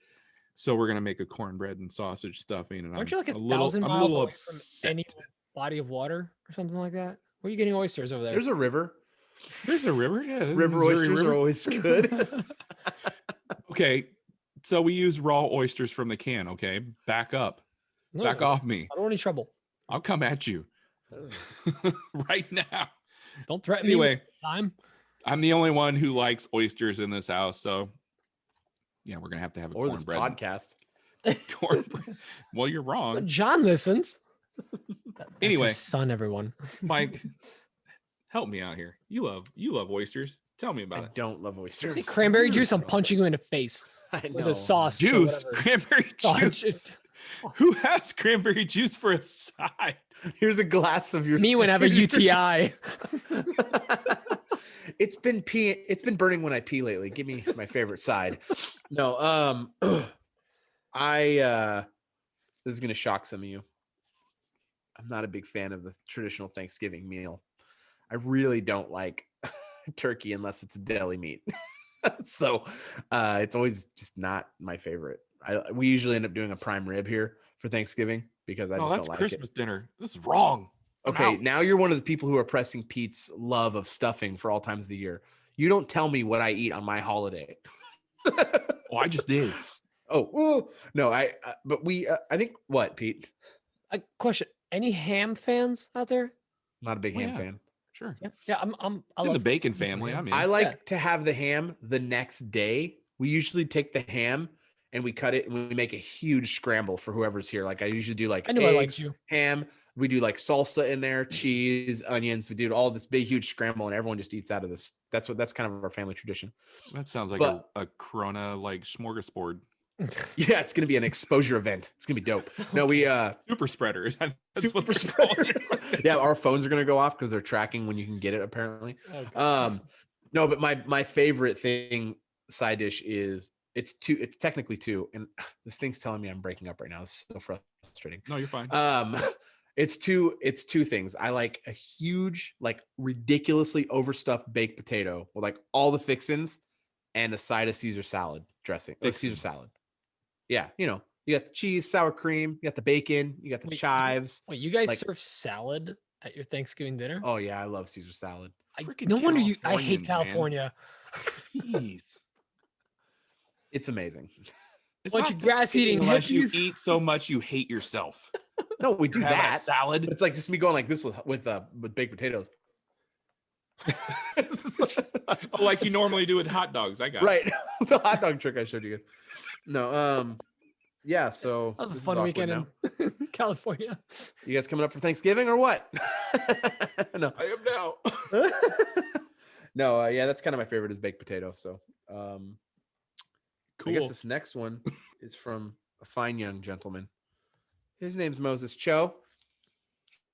So we're going to make a cornbread and sausage stuffing. And Aren't you like I'm a little 1,000 miles away from upset. any body of water or something like that? Where are you getting oysters over there? There's a river. There's a river. Yeah, there's a River Missouri oysters River. are always good. Okay, so we use raw oysters from the can. Okay, back up, No, back off me. I don't want any trouble. I'll come at you right now. Don't threaten me. Anyway, with time. I'm the only one who likes oysters in this house, so yeah, we're gonna have to have a Or this cornbread. podcast. Cornbread. Well, you're But wrong. John listens. That's Anyway. his son, everyone. Mike, help me out here. You love oysters. Tell me about I it. don't love oysters. Say cranberry juice. I'm punching you in the face I with know. a sauce. or Juice, whatever. cranberry Oh, juice. just- Who has cranberry juice for a side? Here's a glass of your. me when I have a UTI. It's been burning when I pee lately. Give me my favorite side. No, this is gonna shock some of you. I'm not a big fan of the traditional Thanksgiving meal. I really don't like turkey unless it's deli meat. So it's always just not my favorite. We usually end up doing a prime rib here for Thanksgiving because I just that's don't like Christmas it. dinner. This is wrong. I'm Okay, out. now you're one of the people who are pressing Pete's love of stuffing for all times of the year. You don't tell me what I eat on my holiday. Oh, I just did. Oh, no, I think what, Pete? A question: any ham fans out there? Not a big Oh, ham yeah. fan. Sure. Yeah. I It's in the love bacon me some family. ham. I mean, I like to have the ham the next day. We usually take the ham and we cut it and we make a huge scramble for whoever's here. Like I usually do like I knew I liked eggs, you. ham. We do like salsa in there, cheese, onions. We do all this big, huge scramble, and everyone just eats out of this. That's kind of our family tradition. that sounds like But- a Corona like smorgasbord. Yeah, it's gonna be an exposure event. It's gonna be dope. No, we Super spreader. That's super what they're spreader. calling it. Yeah, our phones are gonna go off because they're tracking when you can get it. Apparently. Okay. No, but my favorite thing side dish is it's technically two, and this thing's telling me I'm breaking up right now. It's so frustrating. No, you're fine. It's two things. I like a huge, like ridiculously overstuffed baked potato with like all the fixins and a side of Caesar salad dressing. Or Caesar Fixins. salad. Yeah, you got the cheese, sour cream, you got the bacon, you got the Wait, chives. Wait, you guys like- serve salad at your Thanksgiving dinner? Oh yeah, I love Caesar salad. Freaking No wonder you. I hate Californians, man. California. Jeez. It's amazing. It's Bunch not of grass-eating unless you hippies. eat so much you hate yourself. No, we do Have a that. salad. But it's like just me going like this with baked potatoes. Oh, like you normally do with hot dogs. I got it. Right. The hot dog trick I showed you guys. No, yeah, so That was a this is fun awkward weekend now. in California. You guys coming up for Thanksgiving or what? No. I am now. No, yeah, that's kind of my favorite is baked potato. So I guess this next one is from a fine young gentleman. His name's Moses Cho.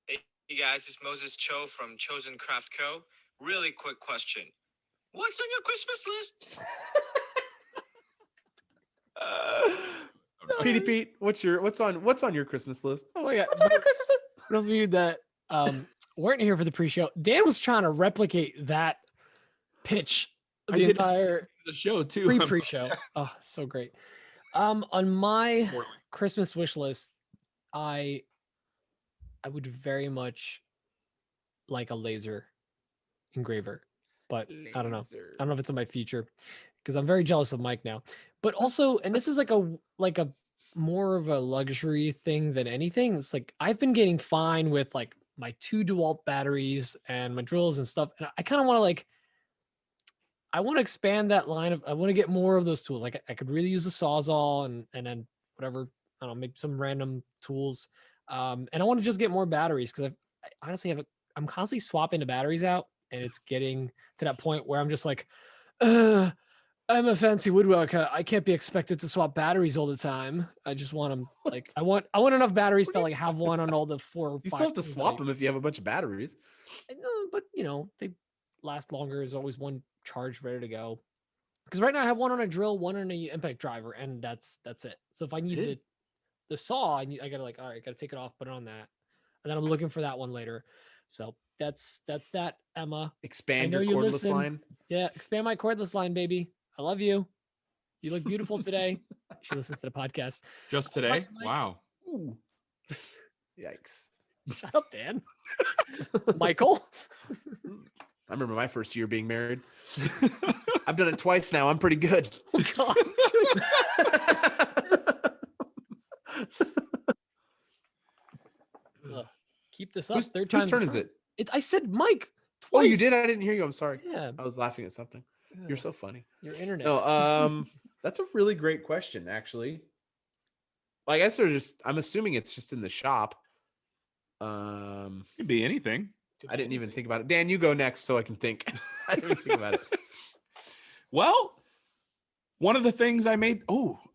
Hey guys, it's Moses Cho from Chosen Craft Co. Really quick question. What's on your Christmas list? Petey Pete, what's on your Christmas list? Oh my God. What's on your Christmas list? For those of you that weren't here for the pre-show, Dan was trying to replicate that pitch of the entire the show too. pre-show. Oh, so great. On my Christmas wish list, I would very much like a laser engraver, but I don't know. I don't know if it's in my future because I'm very jealous of Mike now. But also, and this is like a more of a luxury thing than anything. It's like I've been getting fine with like my 2 DeWalt batteries and my drills and stuff, and I kind of want to like. I want to expand that line of. I want to get more of those tools. Like I could really use the Sawzall and then whatever. I don't know, maybe some random tools. And I want to just get more batteries because I honestly I'm constantly swapping the batteries out, and it's getting to that point where I'm just like, I'm a fancy woodworker. I can't be expected to swap batteries all the time. I just want them like I want enough batteries to like have one on all the 4 or 5. You still have to swap them if you have a bunch of batteries. I know, but they last longer. There's always one charged ready to go. Because right now I have one on a drill, one on a impact driver, and that's it. So if I need the saw, I gotta all right, gotta take it off, put it on that, and then I'm looking for that one later. So that's that, Emma. Expand your cordless line. Yeah, expand my cordless line, baby. I love you. You look beautiful today. She listens to the podcast. Just today? Wow. Ooh. Yikes. Shut up, Dan. Michael. I remember my first year being married. I've done it twice now. I'm pretty good. Oh, God. Keep this up. Third whose turn is it? I said Mike twice. Oh, you did? I didn't hear you. I'm sorry. Yeah. I was laughing at something. You're so funny. Your internet. No, that's a really great question, actually. I guess I'm assuming it's just in the shop. Could be anything. I didn't even think about it. Dan, you go next so I can think. I didn't even think about it. Well, one of the things I made,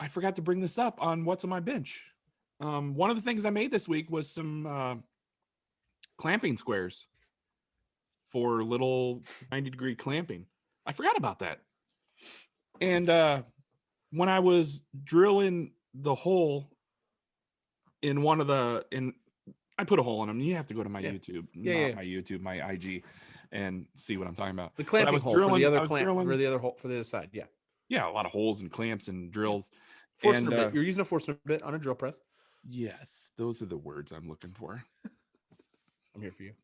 I forgot to bring this up on What's on My Bench. One of the things I made this week was some clamping squares for little 90-degree clamping. I forgot about that. And when I was drilling the hole in I put a hole in them. You have to go to my YouTube, my YouTube, my IG, and see what I'm talking about. The clamping hole for the other hole for the other side. Yeah. Yeah, a lot of holes and clamps and drills. Forstner bit. You're using a Forstner bit on a drill press. Yes, those are the words I'm looking for. I'm here for you.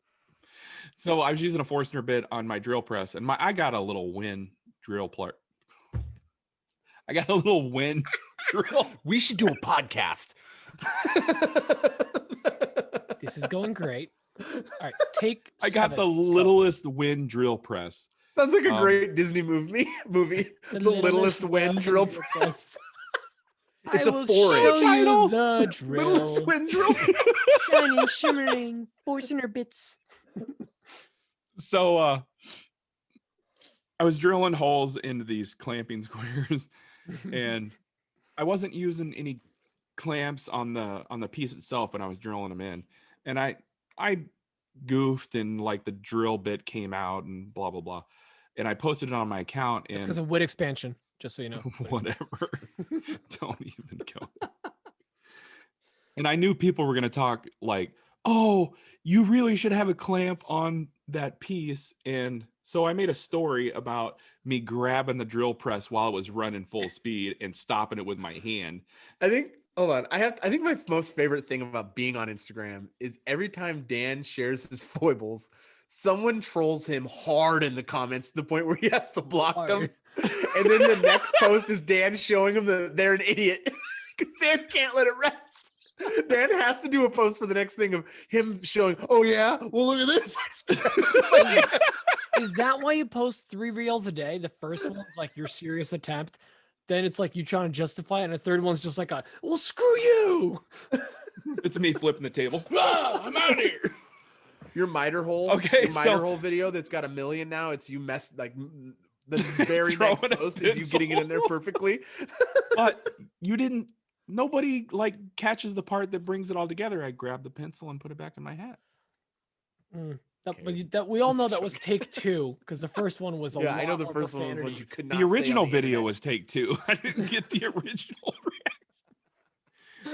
So I was using a Forstner bit on my drill press, and I got a little WEN drill part. I got a little WEN drill. We should do a podcast. This is going great. All right, I got the littlest WEN drill press. Sounds like a great Disney movie. The littlest WEN drill press. It's a four-inch title. The drill. Littlest WEN drill press. Shining, shimmering, Forstner bits. So I was drilling holes into these clamping squares, and I wasn't using any clamps on the piece itself when I was drilling them in, and I goofed and like the drill bit came out and blah blah blah, and I posted it on my account. And it's because of wood expansion, just so you know. Whatever. Don't even go. And I knew people were going to talk like, oh, you really should have a clamp on that piece. And so I made a story about me grabbing the drill press while it was running full speed and stopping it with my hand. Hold on. I think my most favorite thing about being on Instagram is every time Dan shares his foibles, someone trolls him hard in the comments to the point where he has to block them. And then the next post is Dan showing them that they're an idiot because Dan can't let it rest. Dan has to do a post for the next thing of him showing, oh yeah, well look at this. Is that why you post 3 reels a day? The first one's like your serious attempt. Then it's like you trying to justify it. And the third one's just like, well, screw you. It's me flipping the table. I'm out of here. Your miter hole. Okay. Your miter hole video that's got 1 million now. It's you the very Throwing next a post is you getting it in there pencil. perfectly. But you didn't. Nobody like catches the part that brings it all together. I grabbed the pencil and put it back in my hat. That we all know that was take 2 because the first one was a Yeah, lot I know the more first one was profanity. when you could not. The original say on the video internet. was take 2. I didn't get the original.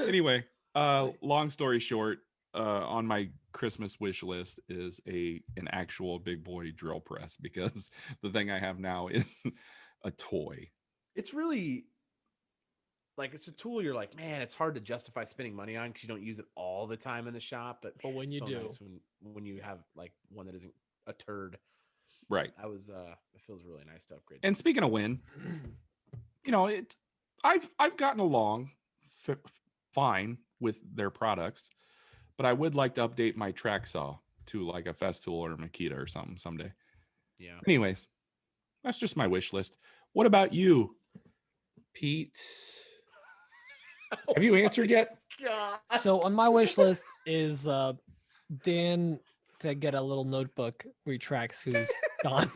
Anyway, long story short, on my Christmas wish list is an actual big boy drill press because the thing I have now is a toy. It's really like it's a tool. You're like, man, it's hard to justify spending money on because you don't use it all the time in the shop. But when it's you so do, nice when you have like one that isn't a turd. Right. It feels really nice to upgrade. And speaking of WEN, I've gotten along fine with their products, but I would like to update my track saw to like a Festool or a Makita or something someday. Yeah. Anyways, that's just my wish list. What about you, Pete? Have you answered yet? So on my wish list is Dan to get a little notebook where he tracks who's gone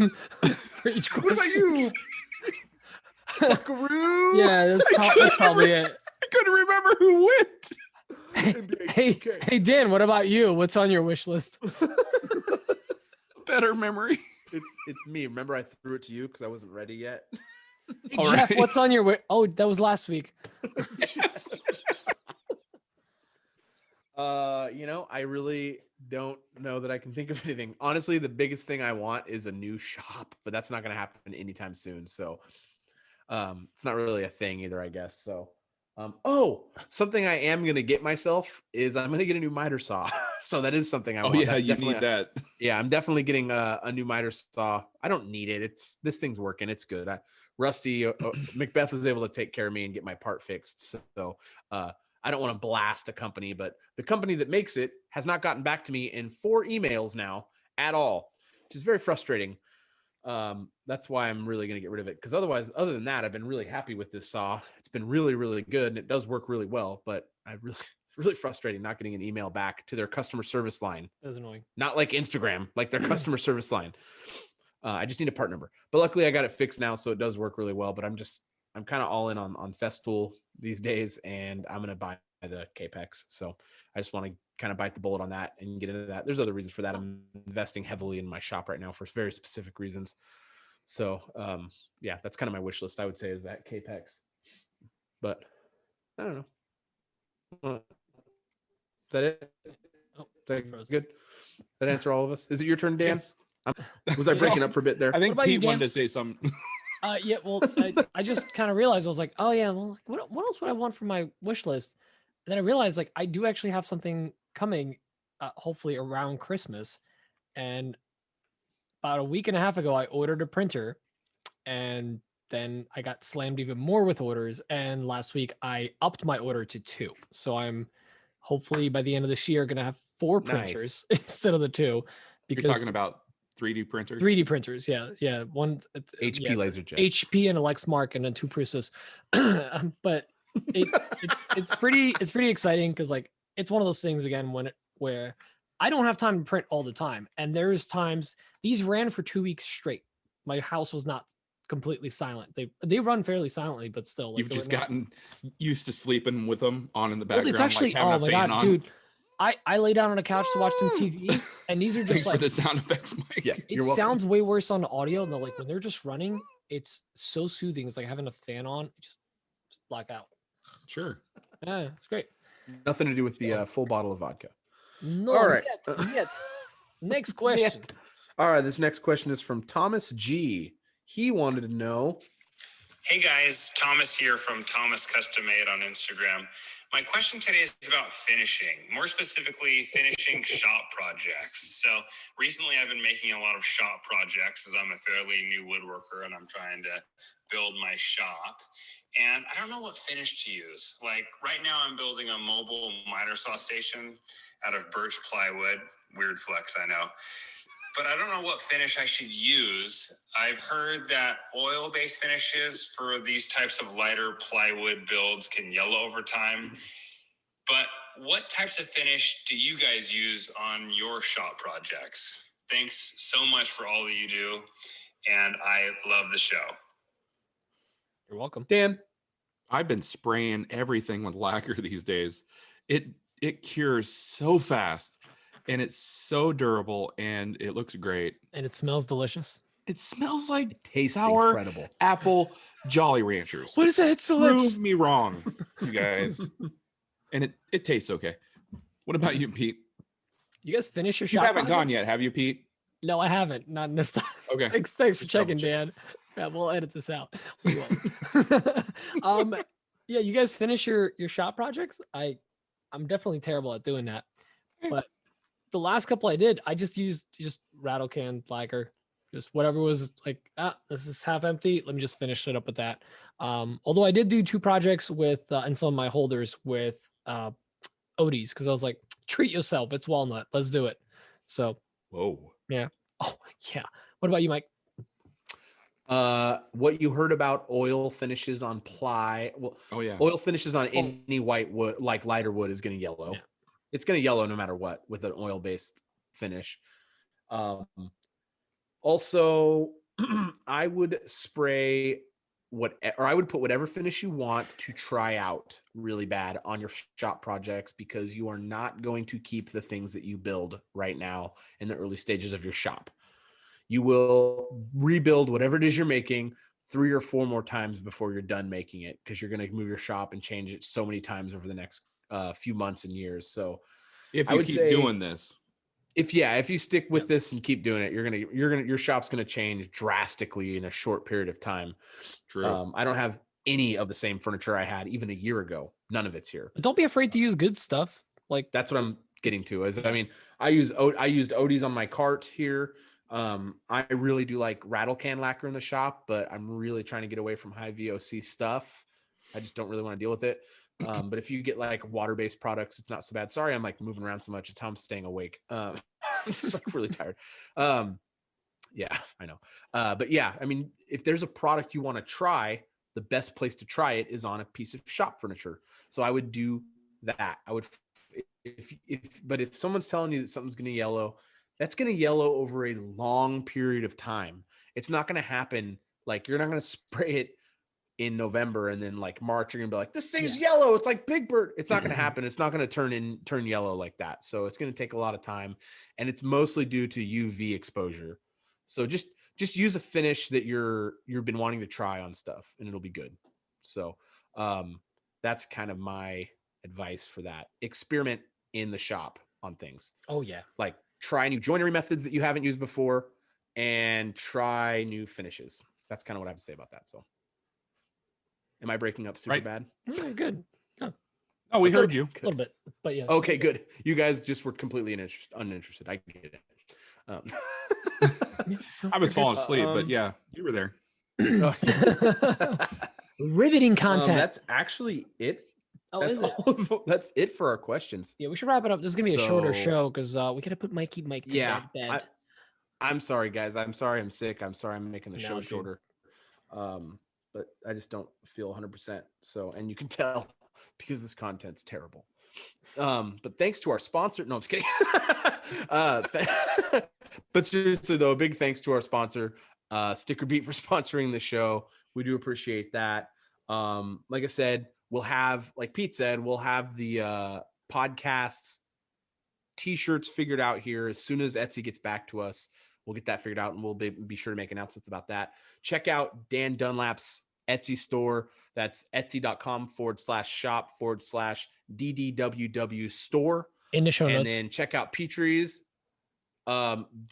for each question. What about you? Buckaroo? Yeah, that's probably it. I couldn't remember who went. Hey Dan, what about you? What's on your wish list? Better memory. It's me. Remember I threw it to you because I wasn't ready yet. Hey, Jeff, right. what's on your wish? Oh, that was last week. I really don't know that I can think of anything. Honestly, the biggest thing I want is a new shop, but that's not going to happen anytime soon. So, it's not really a thing either, I guess. So, something I am going to get myself is I'm going to get a new miter saw. So that is something I want. Yeah, That's you definitely need that. Yeah, I'm definitely getting a new miter saw. I don't need it. This thing's working. It's good. Rusty Macbeth was able to take care of me and get my part fixed. So, I don't want to blast a company, but the company that makes it has not gotten back to me in 4 emails now at all, which is very frustrating. That's why I'm really going to get rid of it. Because otherwise, other than that, I've been really happy with this saw. It's been really, really good and it does work really well, but it's really frustrating not getting an email back to their customer service line. That's annoying. Not like Instagram, like their customer service line. I just need a part number, but luckily I got it fixed now. So it does work really well, but I'm kind of all in on Festool these days, and I'm going to buy the Capex. So I just want to kind of bite the bullet on that and get into that. There's other reasons for that. I'm investing heavily in my shop right now for very specific reasons. So, yeah, that's kind of my wish list. I would say is that Capex, but I don't know. Is that it? Oh, Is that good? That answer all of us? Is it your turn, Dan? Was I Yeah. breaking up for a bit there? I think about you, Pete wanted Dan? to say something. Yeah, well, I just kind of realized I was like, oh yeah, well, what else would I want for my wish list? And then I realized like I do actually have something coming, hopefully around Christmas. And about a week and a half ago, I ordered a printer, and then I got slammed even more with orders. And last week I upped my order to 2. So I'm hopefully by the end of this year gonna have 4 printers instead of the 2. Because You're talking about 3D printers? 3D printers, yeah. One HP it's LaserJet. HP and a Lexmark and then 2 Prusa's. But it's pretty exciting because like it's one of those things again where I don't have time to print all the time, and there's times these ran for 2 weeks straight. My house was not completely silent. They run fairly silently, but still. Like, You've just gotten used to sleeping with them on in the well, background. it's actually like having oh a my fan god, on. dude. I lay down on a couch to watch some TV, and these are just Thanks like for the sound effects, Mike. Yeah, it sounds way worse on the audio. Though, like when they're just running, it's so soothing. It's like having a fan on, just black out. Sure. Yeah, it's great. Nothing to do with the full bottle of vodka. No, All right. yet. Next question. All right, this next question is from Thomas G. He wanted to know. Hey guys, Thomas here from Thomas Custom Made on Instagram. My question today is about finishing, more specifically finishing shop projects. So recently I've been making a lot of shop projects as I'm a fairly new woodworker and I'm trying to build my shop. And I don't know what finish to use. Like right now I'm building a mobile miter saw station out of birch plywood. Weird flex, I know. But I don't know what finish I should use. I've heard that oil-based finishes for these types of lighter plywood builds can yellow over time. But what types of finish do you guys use on your shop projects? Thanks so much for all that you do. and I love the show. You're welcome. Dan, I've been spraying everything with lacquer these days. It cures so fast, and it's so durable, and it looks great. And it smells delicious. It smells like tastes sour incredible. apple Jolly Ranchers. What is that? It's the lips. Prove me wrong, you guys. And it tastes okay. What about you, Pete? You guys finish your You shop haven't gone projects? yet, have you, Pete? No, I haven't. Not in this time. Okay. Thanks for Just checking, double Dan. Yeah, we'll edit this out. We won't. Yeah, you guys finish your shop projects? I'm definitely terrible at doing that. But the last couple I did, I just used rattle can lacquer. Just whatever was like, this is half empty. Let me just finish it up with that. Although I did do 2 projects with and some of my holders with Odie's, because I was like, treat yourself. It's walnut. Let's do it. So Whoa. yeah. Oh yeah. What about you, Mike? what you heard about oil finishes on ply? Well, Oh yeah. oil finishes on any white wood, like lighter wood, is going to yellow. Yeah. It's going to yellow no matter what with an oil-based finish. Also, I would spray I would put whatever finish you want to try out really bad on your shop projects, because you are not going to keep the things that you build right now in the early stages of your shop. You will rebuild whatever it is you're making 3 or 4 more times before you're done making it, because you're going to move your shop and change it so many times over the next few months and years. So If I you would keep say- doing this, if you stick with this and keep doing it, your shop's gonna change drastically in a short period of time. true. I don't have any of the same furniture I had even a year ago. None of it's here. But don't be afraid to use good stuff. Like That's what I'm getting to. I mean, I used Odie's on my cart here. I really do like rattle can lacquer in the shop, but I'm really trying to get away from high VOC stuff. I just don't really want to deal with it. But if you get like water-based products, it's not so bad. Sorry, I'm like moving around so much. It's how I'm staying awake. I'm just like really tired. Yeah, I know. But yeah, I mean, if there's a product you want to try, the best place to try it is on a piece of shop furniture. So I would do that. I would, if someone's telling you that something's going to yellow, that's going to yellow over a long period of time. It's not going to happen. Like, you're not going to spray it in November and then like March you're gonna be like, this thing's yellow, it's like Big Bird. It's not gonna happen. It's not gonna turn yellow like that. So it's gonna take a lot of time, and it's mostly due to UV exposure. So just use a finish that you've been wanting to try on stuff, and it'll be good. So that's kind of my advice for that. Experiment in the shop on things. oh yeah. Like, try new joinery methods that you haven't used before, and try new finishes. That's kind of what I have to say about that. So am I breaking up super Right. bad? Good. Oh, we heard you. A little bit. But yeah. Okay, good. You guys just were completely uninterested. I get it. I was falling asleep, but Um, yeah, you were there. Riveting content. That's actually it. oh, That's is it? That's it for our questions. Yeah, we should wrap it up. This is gonna be a shorter So- show because we gotta put Mike to Yeah, bed. I'm sorry, guys. I'm sorry I'm sick. I'm sorry I'm making the No, show dude. shorter. But I just don't feel 100%. So, and you can tell because this content's terrible. But thanks to our sponsor. No, I'm just kidding. But seriously though, a big thanks to our sponsor, StickerBeat, for sponsoring the show. We do appreciate that. Like I said, we'll have, like Pete said, we'll have the podcasts, t-shirts figured out here as soon as Etsy gets back to us. We'll get that figured out, and we'll be sure to make announcements about that. Check out Dan Dunlap's Etsy store. That's etsy.com/shop/DDWW store. In the show And notes. then check out pTree's.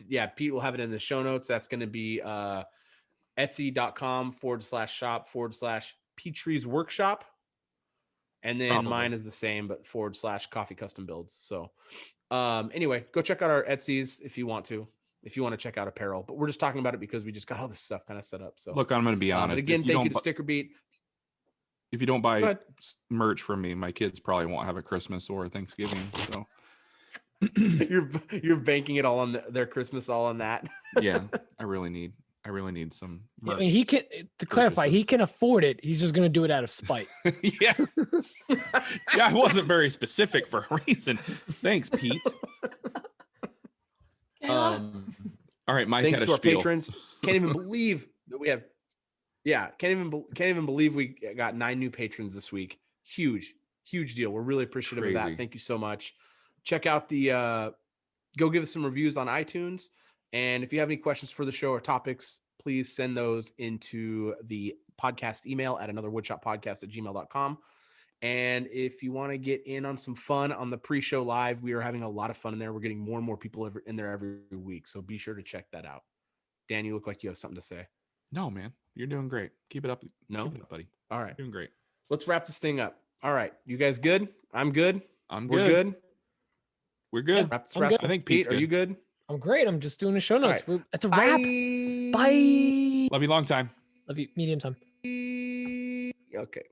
Yeah, Pete will have it in the show notes. That's going to be etsy.com/shop/pTree's workshop. And then Probably. mine is the same, but /Coffey custom builds. So anyway, go check out our Etsy's if you want to check out apparel. But we're just talking about it because we just got all this stuff kind of set up. So Look, I'm going to be but honest. again, if you thank you don't to StickerBeat. if you don't Go buy ahead. merch from me, my kids probably won't have a Christmas or a Thanksgiving. So You're banking it all on their Christmas, all on that. yeah, I really need some Yeah, merch. I mean, he can. To clarify, he purchases. can afford it. He's just gonna do it out of spite. yeah. Yeah, I wasn't very specific for a reason. Thanks, Pete. All right, Mike Thanks had to a our spiel. patrons. Can't even believe that we have. Yeah, can't even believe we got 9 new patrons this week. Huge deal. We're really appreciative of that. Crazy. Thank you so much. Check out the go give us some reviews on iTunes. And if you have any questions for the show or topics, please send those into the podcast email at anotherwoodshoppodcast@gmail.com. And if you want to get in on some fun on the pre-show live, we are having a lot of fun in there. We're getting more and more people in there every week. So be sure to check that out. Dan, you look like you have something to say. No, man, you're doing great. Keep it up. No? Keep it up, buddy. All right. Doing great. Let's wrap this thing up. All right. You guys good? I'm good. We're good. good. We're good. Wrap this I'm wrap good. up. I think Pete, Pete's are good. you good? I'm great. I'm just doing the show notes. right. It's a wrap. Bye. Bye. Love you long time. Love you. Medium time. Okay.